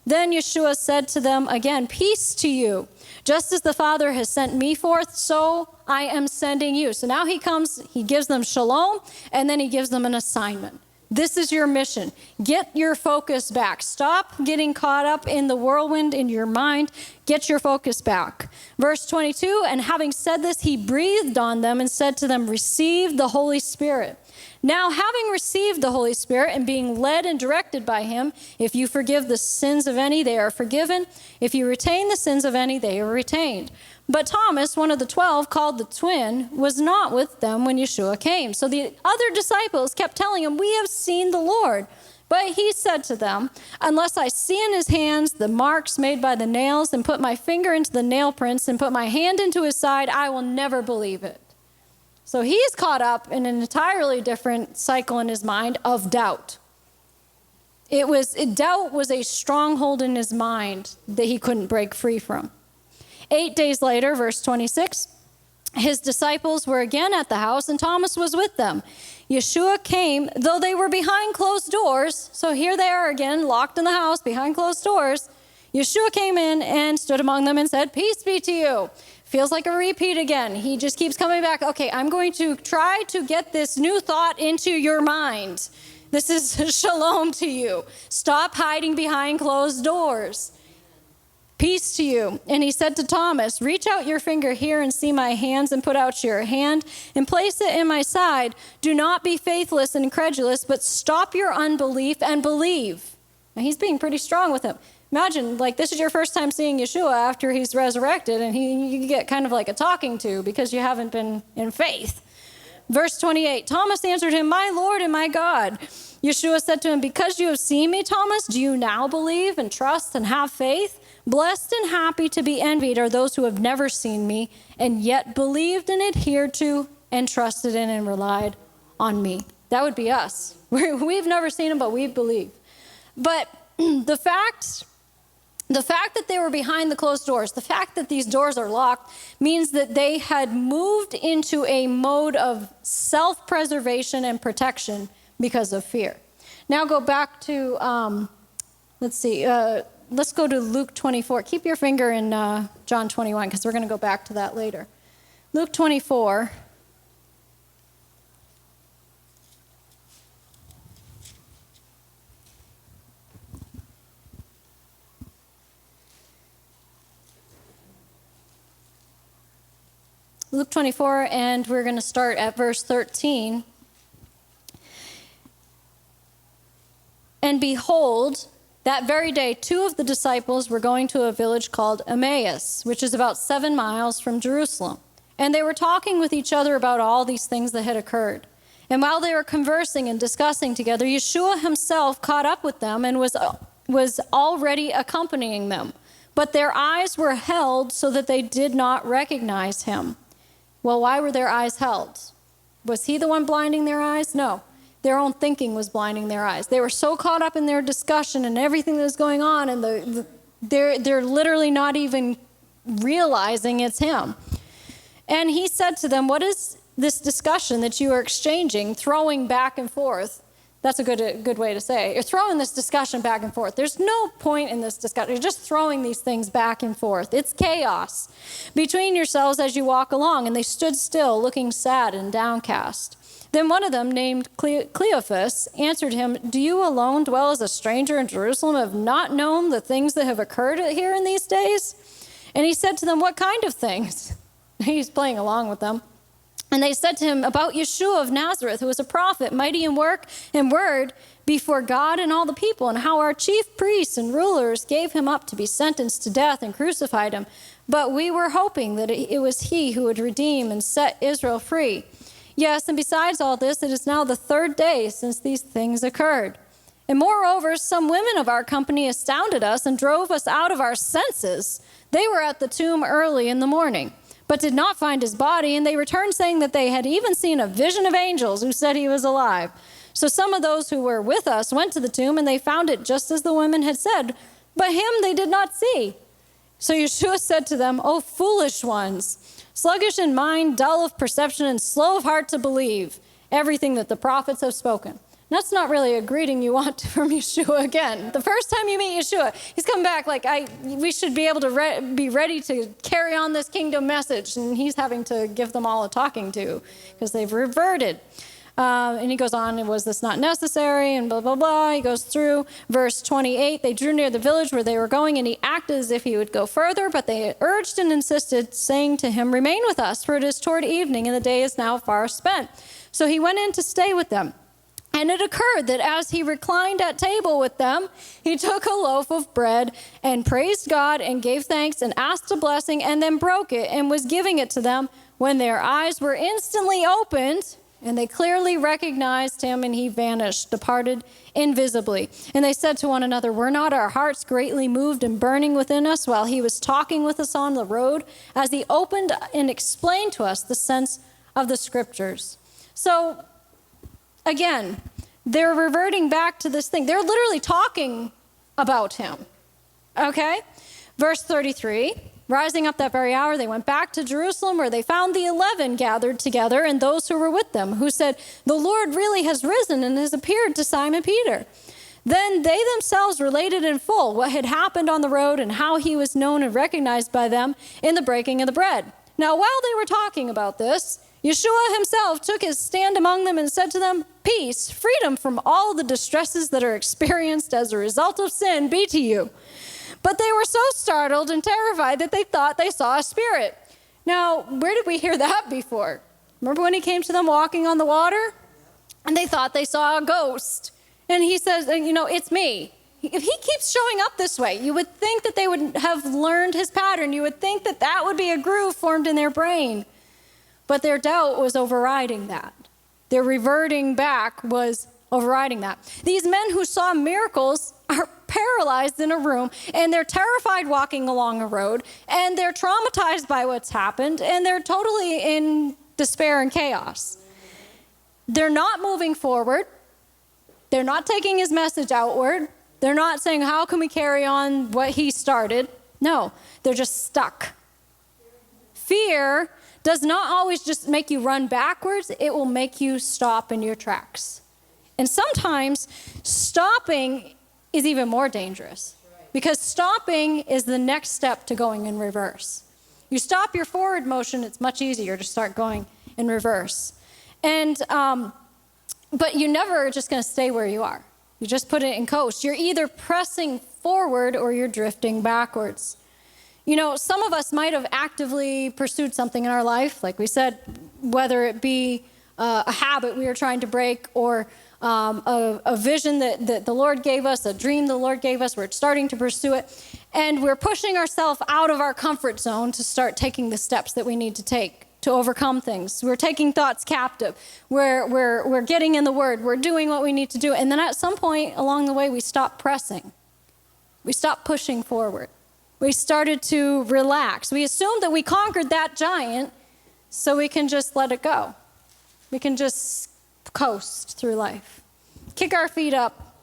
Then Yeshua said to them again, "Peace to you. Just as the Father has sent me forth, so I am sending you." So now he comes, he gives them shalom, and then he gives them an assignment. This is your mission. Get your focus back. Stop getting caught up in the whirlwind in your mind. Get your focus back. Verse 22, and having said this, he breathed on them and said to them, "Receive the Holy Spirit." Now, having received the Holy Spirit and being led and directed by him, if you forgive the sins of any, they are forgiven. If you retain the sins of any, they are retained. But Thomas, one of the 12, called the twin, was not with them when Yeshua came. So the other disciples kept telling him, "We have seen the Lord." But he said to them, "Unless I see in his hands the marks made by the nails, and put my finger into the nail prints, and put my hand into his side, I will never believe it." So he's caught up in an entirely different cycle in his mind of doubt. Doubt was a stronghold in his mind that he couldn't break free from. 8 days later, verse 26, his disciples were again at the house, and Thomas was with them. Yeshua came, though they were behind closed doors. So here they are again, locked in the house, behind closed doors. Yeshua came in and stood among them and said, "Peace be to you." Feels like a repeat again. He just keeps coming back. Okay, I'm going to try to get this new thought into your mind. This is shalom to you. Stop hiding behind closed doors. Peace to you. And he said to Thomas, "Reach out your finger here and see my hands, and put out your hand and place it in my side. Do not be faithless and incredulous, but stop your unbelief and believe." Now he's being pretty strong with him. Imagine, like, this is your first time seeing Yeshua after he's resurrected, and you get kind of like a talking to because you haven't been in faith. Verse 28, Thomas answered him, "My Lord and my God." Yeshua said to him, "Because you have seen me, Thomas, do you now believe and trust and have faith? Blessed and happy to be envied are those who have never seen me and yet believed and adhered to and trusted in and relied on me." That would be us. We've never seen him, but we believe. But the fact that they were behind the closed doors, the fact that these doors are locked, means that they had moved into a mode of self-preservation and protection because of fear. Now go back to, let's go to Luke 24. Keep your finger in John 21, because we're going to go back to that later. Luke 24. Luke 24, and we're going to start at verse 13. And behold, that very day, 2 of the disciples were going to a village called Emmaus, which is about 7 miles from Jerusalem. And they were talking with each other about all these things that had occurred. And while they were conversing and discussing together, Yeshua himself caught up with them and was already accompanying them. But their eyes were held so that they did not recognize him. Well, why were their eyes held? Was he the one blinding their eyes? No. Their own thinking was blinding their eyes. They were so caught up in their discussion and everything that was going on, and they're literally not even realizing it's him. And he said to them, what is this discussion that you are exchanging, throwing back and forth? That's a good way to say it. You're throwing this discussion back and forth. There's no point in this discussion. You're just throwing these things back and forth. It's chaos between yourselves as you walk along. And they stood still, looking sad and downcast. Then one of them, named Cleophas, answered him, do you alone dwell as a stranger in Jerusalem, have not known the things that have occurred here in these days? And he said to them, what kind of things? He's playing along with them. And they said to him, about Yeshua of Nazareth, who was a prophet, mighty in work and word before God and all the people, and how our chief priests and rulers gave him up to be sentenced to death and crucified him. But we were hoping that it was he who would redeem and set Israel free. Yes, and besides all this, it is now the 3rd day since these things occurred. And moreover, some women of our company astounded us and drove us out of our senses. They were at the tomb early in the morning, but did not find his body, and they returned saying that they had even seen a vision of angels who said he was alive. So some of those who were with us went to the tomb, and they found it just as the women had said, but him they did not see. So Yeshua said to them, O foolish ones, sluggish in mind, dull of perception, and slow of heart to believe everything that the prophets have spoken. That's not really a greeting you want from Yeshua again. The first time you meet Yeshua, he's come back like, we should be able to be ready to carry on this kingdom message. And he's having to give them all a talking to because they've reverted. And he goes on, was this not necessary? And blah, blah, blah. He goes through verse 28. They drew near the village where they were going, and he acted as if he would go further. But they urged and insisted, saying to him, remain with us, for it is toward evening, and the day is now far spent. So he went in to stay with them. And it occurred that as he reclined at table with them, he took a loaf of bread and praised God and gave thanks and asked a blessing and then broke it and was giving it to them, when their eyes were instantly opened and they clearly recognized him, and he vanished, departed invisibly. And they said to one another, were not our hearts greatly moved and burning within us while he was talking with us on the road, as he opened and explained to us the sense of the scriptures? So again, they're reverting back to this thing. They're literally talking about him. Okay? Verse 33, rising up that very hour, they went back to Jerusalem, where they found the 11 gathered together and those who were with them, who said, the Lord really has risen and has appeared to Simon Peter. Then they themselves related in full what had happened on the road and how he was known and recognized by them in the breaking of the bread. Now, while they were talking about this, Yeshua himself took his stand among them and said to them, peace, freedom from all the distresses that are experienced as a result of sin be to you. But they were so startled and terrified that they thought they saw a spirit. Now, where did we hear that before? Remember when he came to them walking on the water? And they thought they saw a ghost. And he says, it's me. If he keeps showing up this way, you would think that they would have learned his pattern. You would think that that would be a groove formed in their brain. But their doubt was overriding that. Their reverting back was overriding that. These men who saw miracles are paralyzed in a room, and they're terrified walking along a road, and they're traumatized by what's happened, and they're totally in despair and chaos. They're not moving forward. They're not taking his message outward. They're not saying, how can we carry on what he started? No, they're just stuck. Fear does not always just make you run backwards. It will make you stop in your tracks. And sometimes stopping is even more dangerous, because stopping is the next step to going in reverse. You stop your forward motion, it's much easier to start going in reverse. And but you never are just going to stay where you are. You just put it in coast. You're either pressing forward or you're drifting backwards. Some of us might have actively pursued something in our life, like we said, whether it be a habit we were trying to break, or a vision that the Lord gave us, a dream the Lord gave us. We're starting to pursue it, and we're pushing ourselves out of our comfort zone to start taking the steps that we need to take to overcome things. We're taking thoughts captive. We're getting in the Word. We're doing what we need to do. And then at some point along the way, we stop pressing. We stopped pushing forward. We started to relax. We assumed that we conquered that giant, so we can just let it go. We can just coast through life, kick our feet up.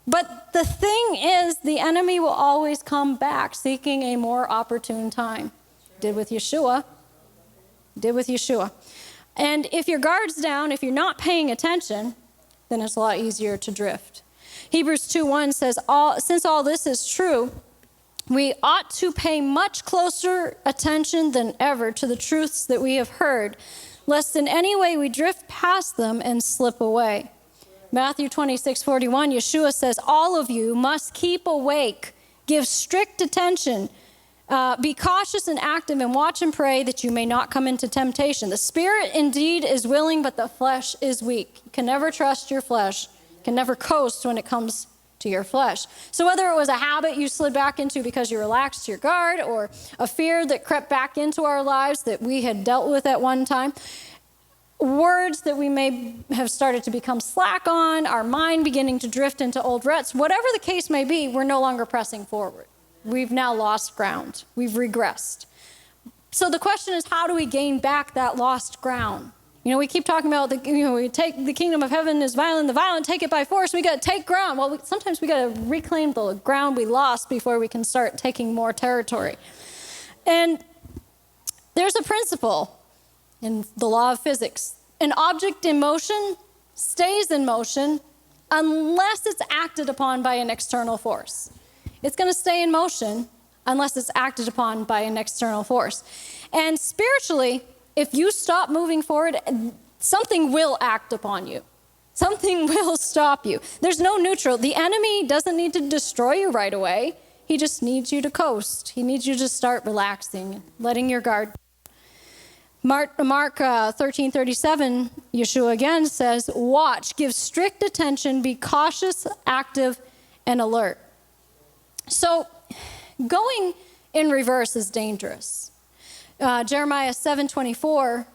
But the thing is, the enemy will always come back seeking a more opportune time. Did with Yeshua. And if your guard's down, if you're not paying attention, then it's a lot easier to drift. Hebrews 2:1 says, since all this is true, we ought to pay much closer attention than ever to the truths that we have heard, lest in any way we drift past them and slip away. Matthew 26:41, Yeshua says, all of you must keep awake, give strict attention, be cautious and active, and watch and pray that you may not come into temptation. The spirit indeed is willing, but the flesh is weak. You can never trust your flesh. You can never coast when it comes to your flesh. So whether it was a habit you slid back into because you relaxed your guard, or a fear that crept back into our lives that we had dealt with at one time, words that we may have started to become slack on, our mind beginning to drift into old ruts, whatever the case may be, we're no longer pressing forward. We've now lost ground. We've regressed. So the question is, how do we gain back that lost ground? We keep talking about we take the kingdom of heaven is violent, the violent take it by force. We got to take ground. Well, sometimes we got to reclaim the ground we lost before we can start taking more territory. And there's a principle in the law of physics. An object in motion stays in motion unless it's acted upon by an external force. It's going to stay in motion unless it's acted upon by an external force. And spiritually, if you stop moving forward, something will act upon you. Something will stop you. There's no neutral. The enemy doesn't need to destroy you right away. He just needs you to coast. He needs you to start relaxing, letting your guard. Mark 13:37, Yeshua again says, watch, give strict attention, be cautious, active, and alert. So going in reverse is dangerous. Jeremiah 7:24,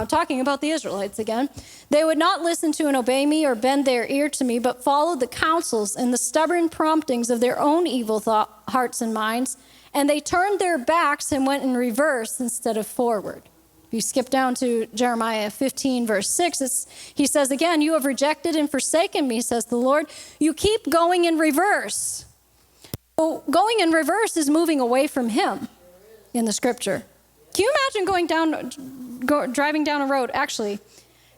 talking about the Israelites again. They would not listen to and obey me or bend their ear to me, but followed the counsels and the stubborn promptings of their own evil hearts and minds, and they turned their backs and went in reverse instead of forward. If you skip down to Jeremiah 15, verse 6, he says again, you have rejected and forsaken me, says the Lord. You keep going in reverse. So going in reverse is moving away from him in the scripture. Can you imagine driving down a road? Actually,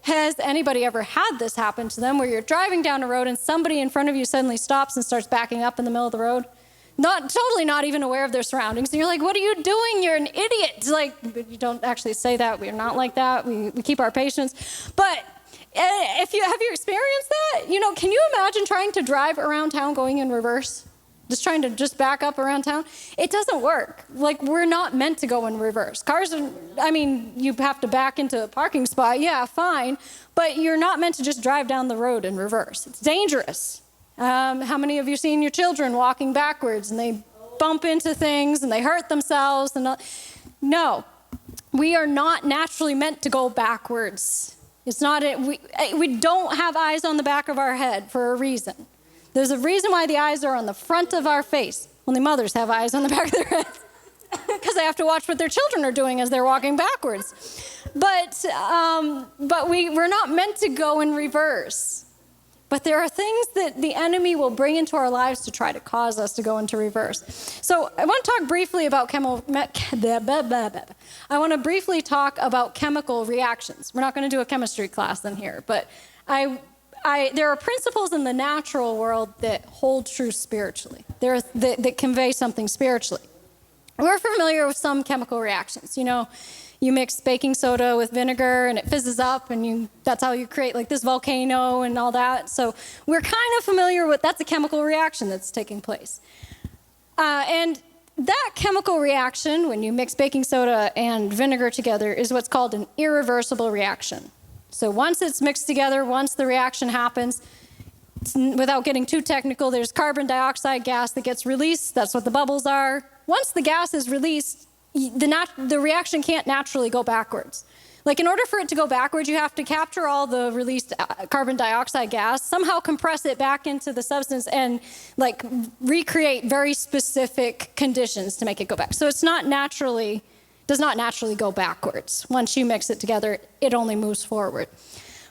has anybody ever had this happen to them where you're driving down a road and somebody in front of you suddenly stops and starts backing up in the middle of the road? Totally not even aware of their surroundings. And you're like, what are you doing? You're an idiot. Like, you don't actually say that. We're not like that. We keep our patience. But have you experienced that? Can you imagine trying to drive around town going in reverse? Just trying to back up around town? It doesn't work. Like, we're not meant to go in reverse. Cars you have to back into a parking spot. Yeah, fine. But you're not meant to just drive down the road in reverse. It's dangerous. How many of you seen your children walking backwards and they bump into things and they hurt themselves? No, we are not naturally meant to go backwards. It's not. We don't have eyes on the back of our head for a reason. There's a reason why the eyes are on the front of our face. Only mothers have eyes on the back of their heads because they have to watch what their children are doing as they're walking backwards. But we're not meant to go in reverse. But there are things that the enemy will bring into our lives to try to cause us to go into reverse. So I want to talk briefly about chemical reactions. We're not going to do a chemistry class in here, but there are principles in the natural world that hold true spiritually. That convey something spiritually. We're familiar with some chemical reactions. You mix baking soda with vinegar and it fizzes up, and that's how you create like this volcano and all that. So we're kind of familiar with that's a chemical reaction that's taking place. And that chemical reaction, when you mix baking soda and vinegar together, is what's called an irreversible reaction. So once it's mixed together, once the reaction happens, without getting too technical, there's carbon dioxide gas that gets released. That's what the bubbles are. Once the gas is released, the reaction can't naturally go backwards. Like, in order for it to go backwards, you have to capture all the released carbon dioxide gas, somehow compress it back into the substance, and like recreate very specific conditions to make it go back. So it's not naturally, does not naturally go backwards. Once you mix it together, it only moves forward.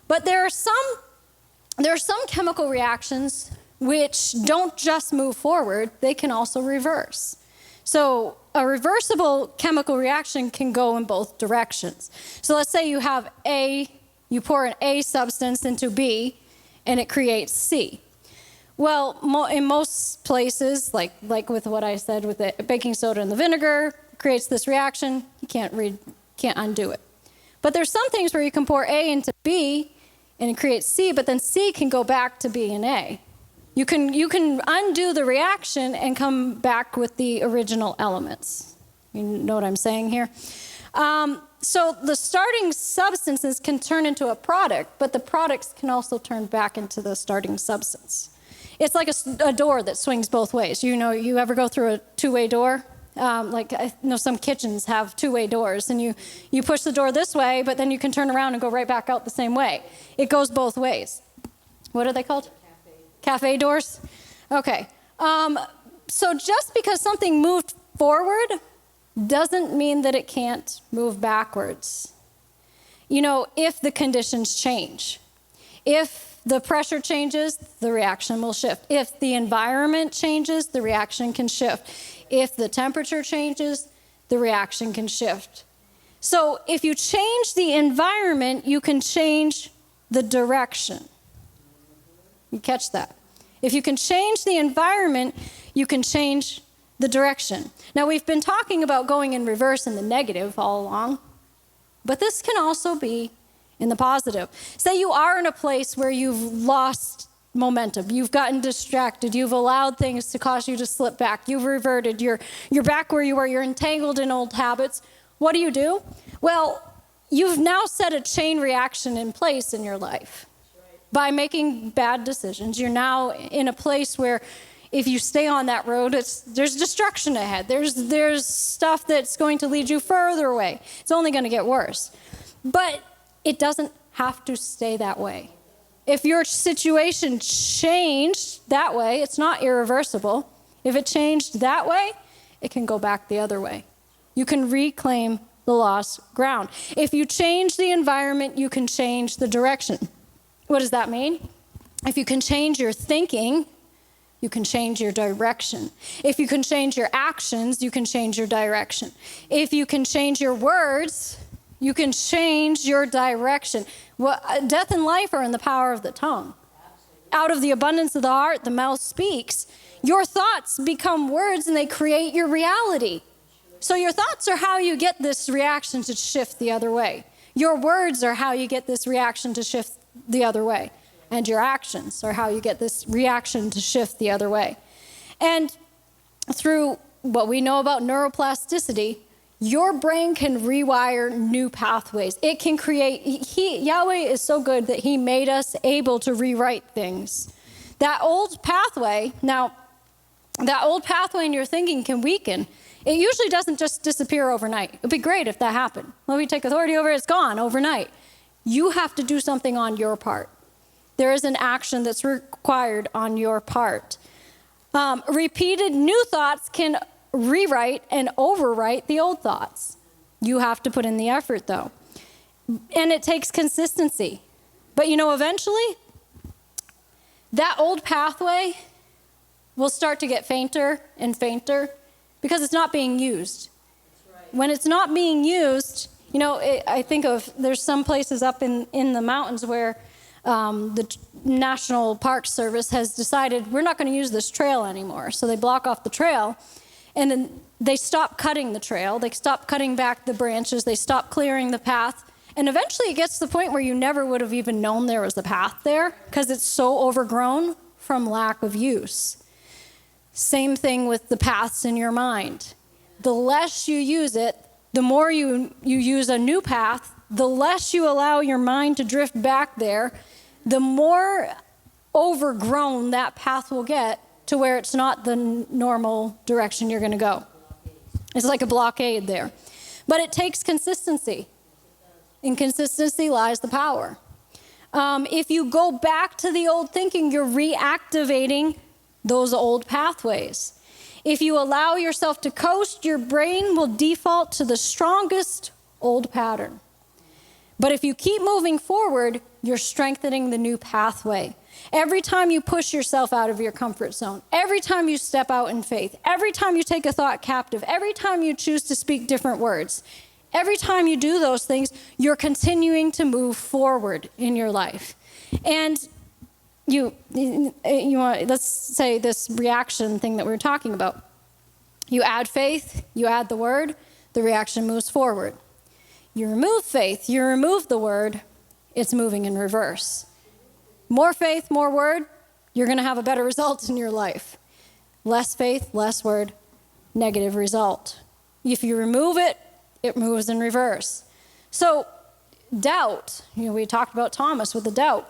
But there are some chemical reactions which don't just move forward, they can also reverse. So a reversible chemical reaction can go in both directions. So let's say you have you pour an A substance into B, and it creates C. Well, in most places, like with what I said with the baking soda and the vinegar, creates this reaction, you can't undo it. But there's some things where you can pour A into B, and it creates C, but then C can go back to B and A. You can undo the reaction and come back with the original elements. You know what I'm saying here? So the starting substances can turn into a product, but the products can also turn back into the starting substance. It's like a door that swings both ways. You know, you ever go through a two-way door? Like, I know some kitchens have two-way doors, and you push the door this way, but then you can turn around and go right back out the same way. It goes both ways. What are they called? Cafe doors? Okay. So just because something moved forward doesn't mean that it can't move backwards. You know, if the conditions change. If the pressure changes, the reaction will shift. If the environment changes, the reaction can shift. If the temperature changes, the reaction can shift. So if you change the environment, you can change the direction. You catch that? If you can change the environment, you can change the direction. Now, we've been talking about going in reverse in the negative all along, but this can also be in the positive. Say you are in a place where you've lost momentum, you've gotten distracted, you've allowed things to cause you to slip back, you've reverted, you're back where you were, you're entangled in old habits. What do? Well, you've now set a chain reaction in place in your life. By making bad decisions, you're now in a place where if you stay on that road, there's destruction ahead. There's stuff that's going to lead you further away. It's only going to get worse. But it doesn't have to stay that way. If your situation changed that way, it's not irreversible. If it changed that way, it can go back the other way. You can reclaim the lost ground. If you change the environment, you can change the direction. What does that mean? If you can change your thinking, you can change your direction. If you can change your actions, you can change your direction. If you can change your words, you can change your direction. Well, death and life are in the power of the tongue. Out of the abundance of the heart, the mouth speaks. Your thoughts become words, and they create your reality. So your thoughts are how you get this reaction to shift the other way. Your words are how you get this reaction to shift the other way. And your actions are how you get this reaction to shift the other way. And through what we know about neuroplasticity, your brain can rewire new pathways. It can create, Yahweh is so good that he made us able to rewrite things. That old pathway in your thinking can weaken. It usually doesn't just disappear overnight. It'd be great if that happened. When we take authority over it, it's gone overnight. You have to do something on your part. There is an action that's required on your part. Repeated new thoughts can rewrite and overwrite the old thoughts. You have to put in the effort, though. And it takes consistency. But you know, eventually, that old pathway will start to get fainter and fainter because it's not being used. When it's not being used, you know, I think of, there's some places up in the mountains where the National Park Service has decided we're not going to use this trail anymore. So they block off the trail, and then they stop cutting the trail. They stop cutting back the branches. They stop clearing the path. And eventually it gets to the point where you never would have even known there was a path there because it's so overgrown from lack of use. Same thing with the paths in your mind. the less you use it, the more you use a new path, the less you allow your mind to drift back there, the more overgrown that path will get to where it's not the normal direction you're going to go. It's like a blockade there. But it takes consistency. In consistency lies the power. If you go back to the old thinking, you're reactivating those old pathways. If you allow yourself to coast, your brain will default to the strongest old pattern. But if you keep moving forward, you're strengthening the new pathway. Every time you push yourself out of your comfort zone, every time you step out in faith, every time you take a thought captive, every time you choose to speak different words, every time you do those things, you're continuing to move forward in your life. And you want, let's say this reaction thing that we were talking about. You add faith, you add the word, the reaction moves forward. You remove faith, you remove the word, it's moving in reverse. More faith, more word, you're going to have a better result in your life. Less faith, less word, negative result. If you remove it, it moves in reverse. So doubt, we talked about Thomas with the doubt.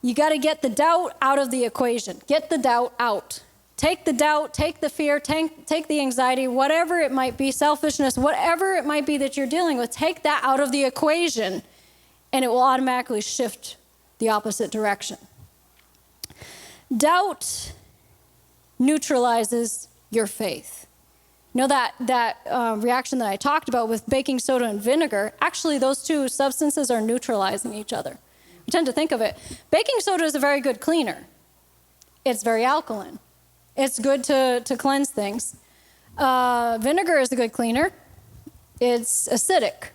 You got to get the doubt out of the equation. Get the doubt out. Take the doubt, take the fear, take the anxiety, whatever it might be, selfishness, whatever it might be that you're dealing with, take that out of the equation, and it will automatically shift the opposite direction. Doubt neutralizes your faith. You know that reaction that I talked about with baking soda and vinegar, actually those two substances are neutralizing each other. We tend to think of it. Baking soda is a very good cleaner. It's very alkaline. It's good to cleanse things. Vinegar is a good cleaner. It's acidic.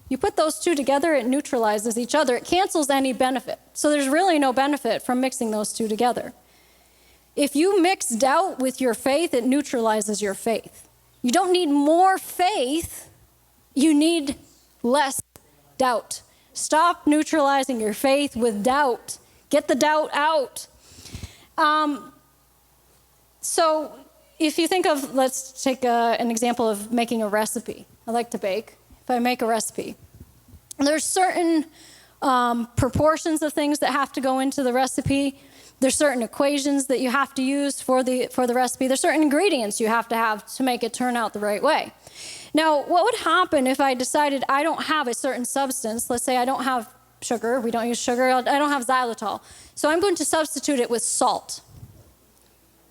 You put those two together, it neutralizes each other. It cancels any benefit. So there's really no benefit from mixing those two together. If you mix doubt with your faith, it neutralizes your faith. You don't need more faith. You need less doubt. Stop neutralizing your faith with doubt. Get the doubt out. So if you think of, let's take an example of making a recipe. I like to bake. If I make a recipe, there's certain proportions of things that have to go into the recipe. There's certain equations that you have to use for the recipe. There's certain ingredients you have to make it turn out the right way. Now, what would happen if I decided I don't have a certain substance? Let's say I don't have sugar. We don't use sugar. I don't have xylitol. So I'm going to substitute it with salt.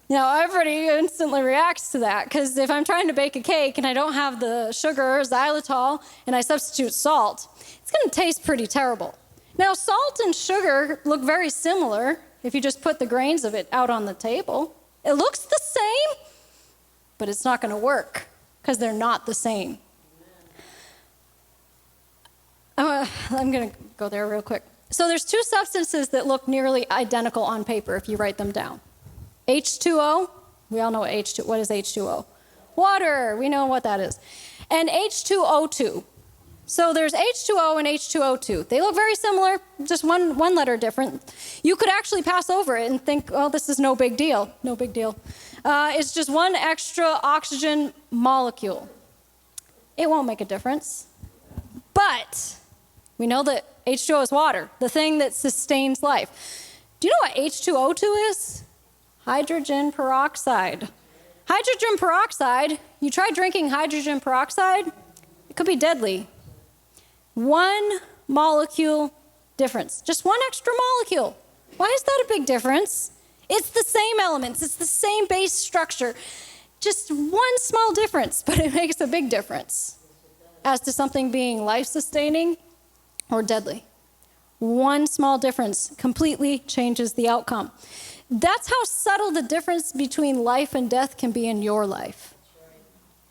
Now, everybody instantly reacts to that, because if I'm trying to bake a cake and I don't have the sugar or xylitol and I substitute salt, it's going to taste pretty terrible. Now, salt and sugar look very similar if you just put the grains of it out on the table. It looks the same, but it's not going to work because they're not the same. I'm going to go there real quick. So there's two substances that look nearly identical on paper if you write them down. H2O, we all know what is H2O? Water, we know what that is. And H2O2. So there's H2O and H2O2. They look very similar, just one letter different. You could actually pass over it and think, oh, this is no big deal. No big deal. It's just one extra oxygen molecule. It won't make a difference. But we know that H2O is water, the thing that sustains life. Do you know what H2O2 is? Hydrogen peroxide. Hydrogen peroxide, you try drinking hydrogen peroxide, it could be deadly. One molecule difference, just one extra molecule. Why is that a big difference? It's the same elements, it's the same base structure. Just one small difference, but it makes a big difference as to something being life-sustaining or deadly. One small difference completely changes the outcome. That's how subtle the difference between life and death can be in your life.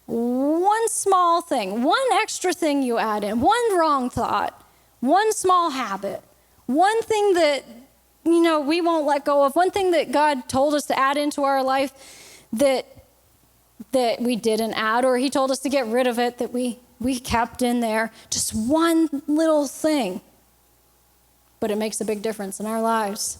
One small thing, one extra thing you add in, one wrong thought, one small habit, one thing that, we won't let go of, one thing that God told us to add into our life that we didn't add, or he told us to get rid of it that we kept in there. Just one little thing. But it makes a big difference in our lives.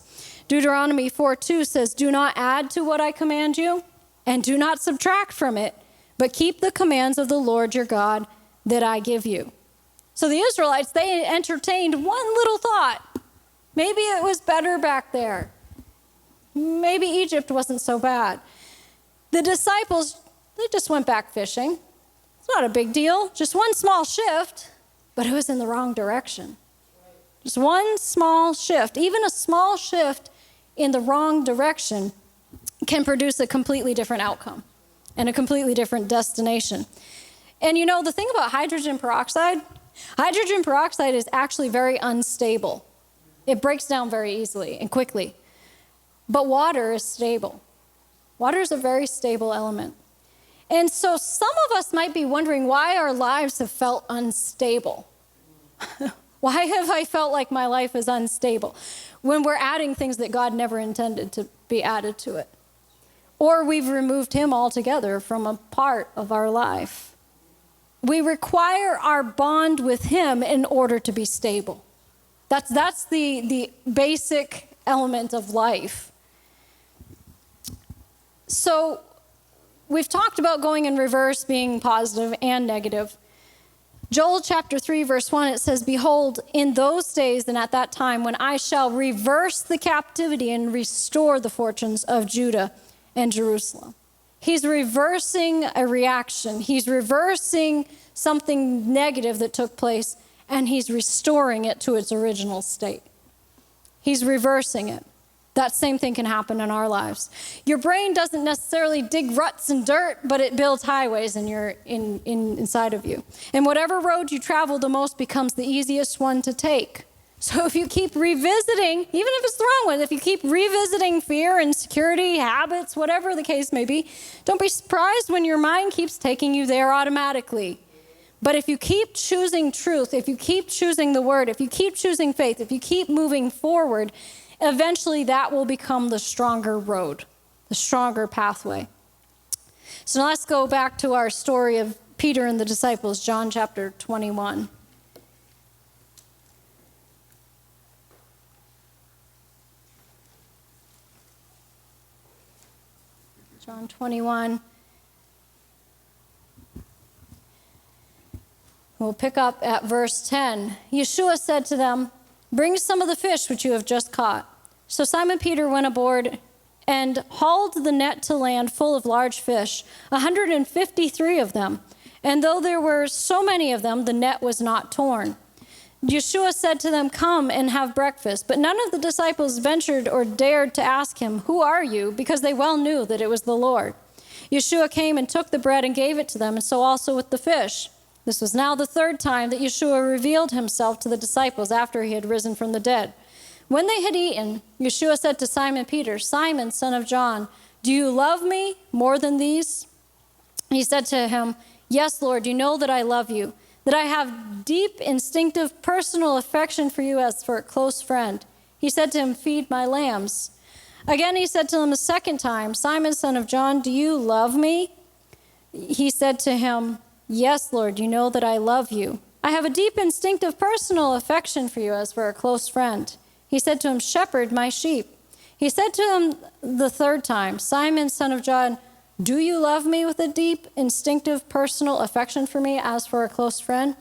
Deuteronomy 4:2 says, "Do not add to what I command you, and do not subtract from it, but keep the commands of the Lord your God that I give you. So the Israelites, they entertained one little thought. Maybe it was better back there. Maybe Egypt wasn't so bad. The disciples, they just went back fishing. It's not a big deal. Just one small shift, but it was in the wrong direction. Just one small shift. Even a small shift in the wrong direction can produce a completely different outcome and a completely different destination. And you know, the thing about hydrogen peroxide is actually very unstable. It breaks down very easily and quickly. But water is stable. Water is a very stable element. And so some of us might be wondering why our lives have felt unstable. Why have I felt like my life is unstable when we're adding things that God never intended to be added to it? Or we've removed him altogether from a part of our life. We require our bond with him in order to be stable. That's the basic element of life. So we've talked about going in reverse, being positive and negative. Joel chapter 3, verse 1, it says, "Behold, in those days and at that time when I shall reverse the captivity and restore the fortunes of Judah and Jerusalem." He's reversing a reaction. He's reversing something negative that took place, and he's restoring it to its original state. He's reversing it. That same thing can happen in our lives. Your brain doesn't necessarily dig ruts and dirt, but it builds highways inside of you. And whatever road you travel the most becomes the easiest one to take. So if you keep revisiting, even if it's the wrong one, if you keep revisiting fear, insecurity, habits, whatever the case may be, don't be surprised when your mind keeps taking you there automatically. But if you keep choosing truth, if you keep choosing the word, if you keep choosing faith, if you keep moving forward, eventually that will become the stronger road, the stronger pathway. So now let's go back to our story of Peter and the disciples, John chapter 21. John 21. We'll pick up at verse 10. Yeshua said to them, "Bring some of the fish which you have just caught." So Simon Peter went aboard and hauled the net to land full of large fish, 153 of them. And though there were so many of them, the net was not torn. Yeshua said to them, "Come and have breakfast." But none of the disciples ventured or dared to ask him, "Who are you?" because they well knew that it was the Lord. Yeshua came and took the bread and gave it to them, and so also with the fish. This was now the third time that Yeshua revealed himself to the disciples after he had risen from the dead. When they had eaten, Yeshua said to Simon Peter, "Simon, son of John, do you love me more than these?" He said to him, "Yes, Lord, you know that I love you, that I have deep, instinctive, personal affection for you as for a close friend." He said to him, "Feed my lambs." Again he said to him a second time, "Simon, son of John, do you love me?" He said to him, "Yes, Lord, you know that I love you. I have a deep, instinctive, personal affection for you as for a close friend." He said to him, "Shepherd my sheep." He said to him the third time, "Simon, son of John, do you love me with a deep, instinctive, personal affection for me as for a close friend?"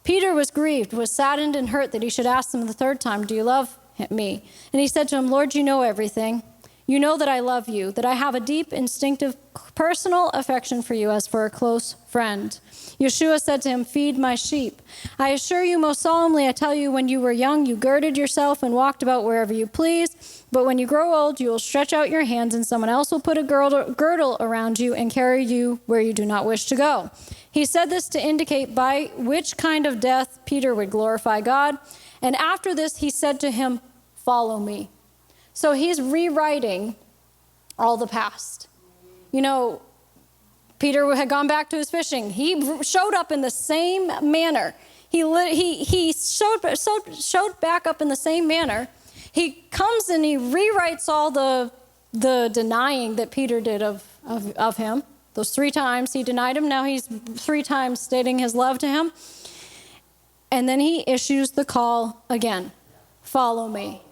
Peter was grieved, was saddened and hurt that he should ask him the third time, "Do you love me?" And he said to him, "Lord, you know everything. You know that I love you, that I have a deep, instinctive, personal affection for you as for a close friend." Yeshua said to him, "Feed my sheep. I assure you most solemnly, I tell you, when you were young, you girded yourself and walked about wherever you pleased. But when you grow old, you will stretch out your hands, and someone else will put a girdle around you and carry you where you do not wish to go." He said this to indicate by which kind of death Peter would glorify God. And after this, he said to him, "Follow me." So he's rewriting all the past. You know, Peter had gone back to his fishing. He showed up in the same manner. He showed back up in the same manner. He comes and he rewrites all the denying that Peter did of him. Those 3 times he denied him. Now he's 3 times stating his love to him. And then he issues the call again. "Follow me."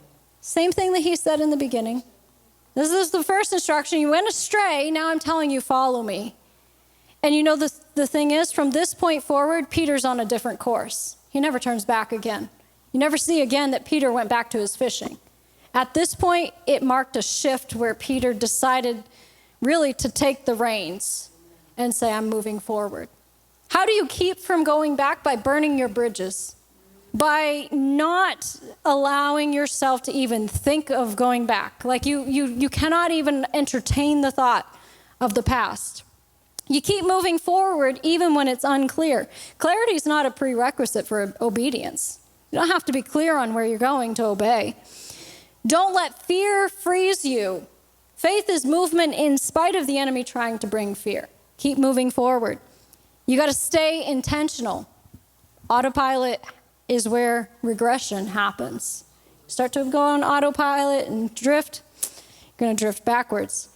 Same thing that he said in the beginning. This is the first instruction. You went astray. Now I'm telling you, follow me. And you know, the thing is, from this point forward, Peter's on a different course. He never turns back again. You never see again that Peter went back to his fishing. At this point, it marked a shift where Peter decided really to take the reins and say, I'm moving forward. How do you keep from going back? By burning your bridges. By not allowing yourself to even think of going back. Like you cannot even entertain the thought of the past. You keep moving forward even when it's unclear. Clarity is not a prerequisite for obedience. You don't have to be clear on where you're going to obey. Don't let fear freeze you. Faith is movement in spite of the enemy trying to bring fear. Keep moving forward. You got to stay intentional. Autopilot is where regression happens. Start to go on autopilot and drift, you're going to drift backwards.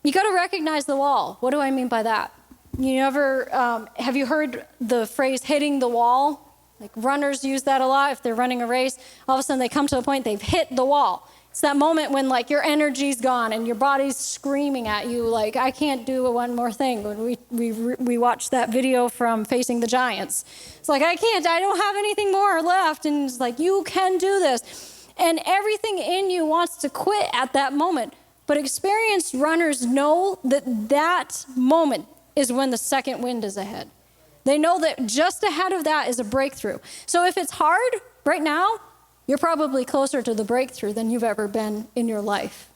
You got to recognize the wall. What do I mean by that? Have you heard the phrase hitting the wall? Like runners use that a lot. If they're running a race, all of a sudden they come to a point they've hit the wall. It's that moment when like your energy's gone and your body's screaming at you like, I can't do one more thing. When we watched that video from Facing the Giants. It's like, I don't have anything more left. And it's like, you can do this. And everything in you wants to quit at that moment. But experienced runners know that moment is when the second wind is ahead. They know that just ahead of that is a breakthrough. So if it's hard right now, you're probably closer to the breakthrough than you've ever been in your life.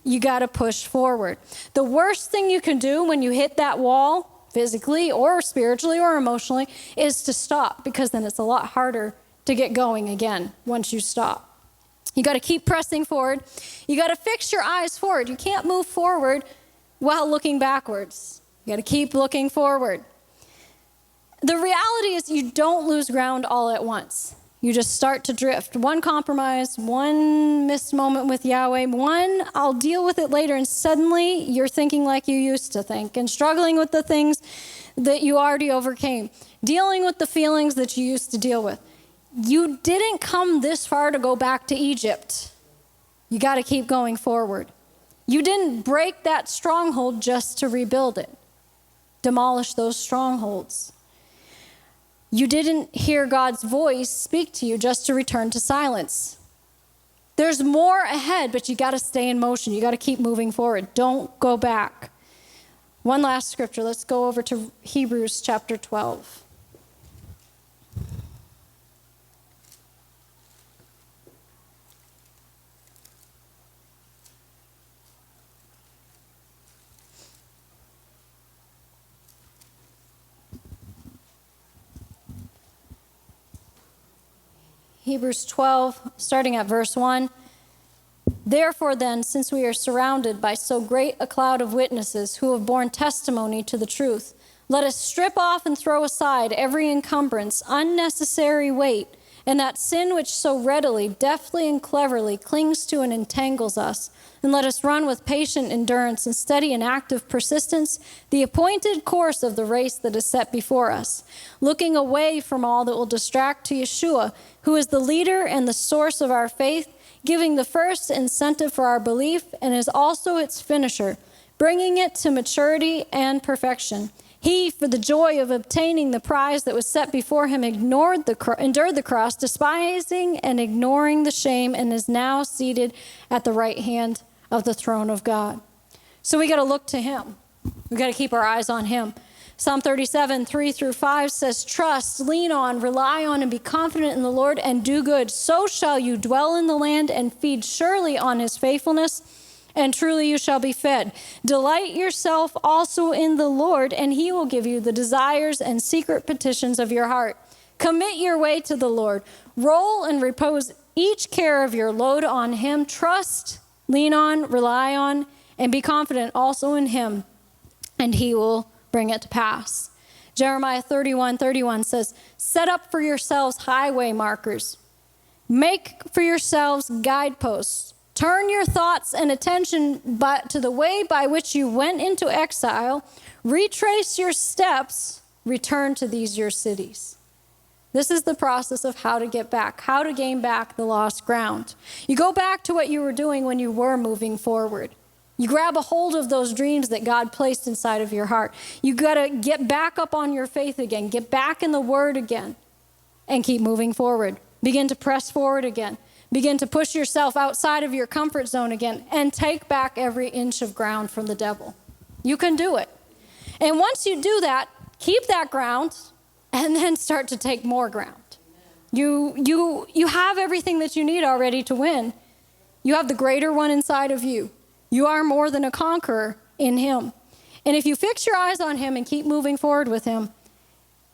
You got to push forward. The worst thing you can do when you hit that wall, physically or spiritually or emotionally, is to stop, because then it's a lot harder to get going again once you stop. You got to keep pressing forward. You got to fix your eyes forward. You can't move forward while looking backwards. You got to keep looking forward. The reality is you don't lose ground all at once. You just start to drift. One compromise, one missed moment with Yahweh, one I'll deal with it later, and suddenly you're thinking like you used to think and struggling with the things that you already overcame, dealing with the feelings that you used to deal with. You didn't come this far to go back to Egypt. You got to keep going forward. You didn't break that stronghold just to rebuild it. Demolish those strongholds. You didn't hear God's voice speak to you just to return to silence. There's more ahead, but you got to stay in motion. You got to keep moving forward. Don't go back. One last scripture. Let's go over to Hebrews chapter 12. Hebrews 12, starting at verse 1. Therefore then, since we are surrounded by so great a cloud of witnesses who have borne testimony to the truth, let us strip off and throw aside every encumbrance, unnecessary weight, and that sin which so readily, deftly, and cleverly clings to and entangles us. And let us run with patient endurance and steady and active persistence the appointed course of the race that is set before us, looking away from all that will distract to Yeshua, who is the leader and the source of our faith, giving the first incentive for our belief and is also its finisher, bringing it to maturity and perfection. He, for the joy of obtaining the prize that was set before him, endured the cross, despising and ignoring the shame, and is now seated at the right hand of the throne of God. So we got to look to him. We got to keep our eyes on him. Psalm 37, 3-5 says, trust, lean on, rely on, and be confident in the Lord, and do good. So shall you dwell in the land and feed surely on his faithfulness, and truly you shall be fed. Delight yourself also in the Lord, and he will give you the desires and secret petitions of your heart. Commit your way to the Lord. Roll and repose each care of your load on him. Trust, lean on, rely on, and be confident also in him, and he will bring it to pass. Jeremiah 31:31 says, set up for yourselves highway markers. Make for yourselves guideposts. Turn your thoughts and attention to the way by which you went into exile. Retrace your steps. Return to these your cities. This is the process of how to get back, how to gain back the lost ground. You go back to what you were doing when you were moving forward. You grab a hold of those dreams that God placed inside of your heart. You got to get back up on your faith again. Get back in the Word again and keep moving forward. Begin to press forward again. Begin to push yourself outside of your comfort zone again and take back every inch of ground from the devil. You can do it. And once you do that, keep that ground and then start to take more ground. You have everything that you need already to win. You have the greater one inside of you. You are more than a conqueror in him. And if you fix your eyes on him and keep moving forward with him,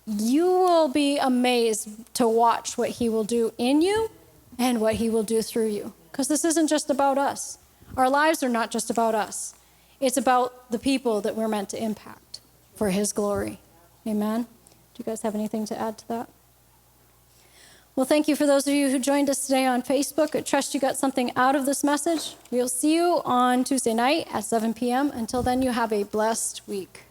you will be amazed to watch what he will do in you and what he will do through you. Because this isn't just about us. Our lives are not just about us. It's about the people that we're meant to impact for his glory. Amen? Do you guys have anything to add to that? Well, thank you for those of you who joined us today on Facebook. I trust you got something out of this message. We'll see you on Tuesday night at 7 p.m. Until then, you have a blessed week.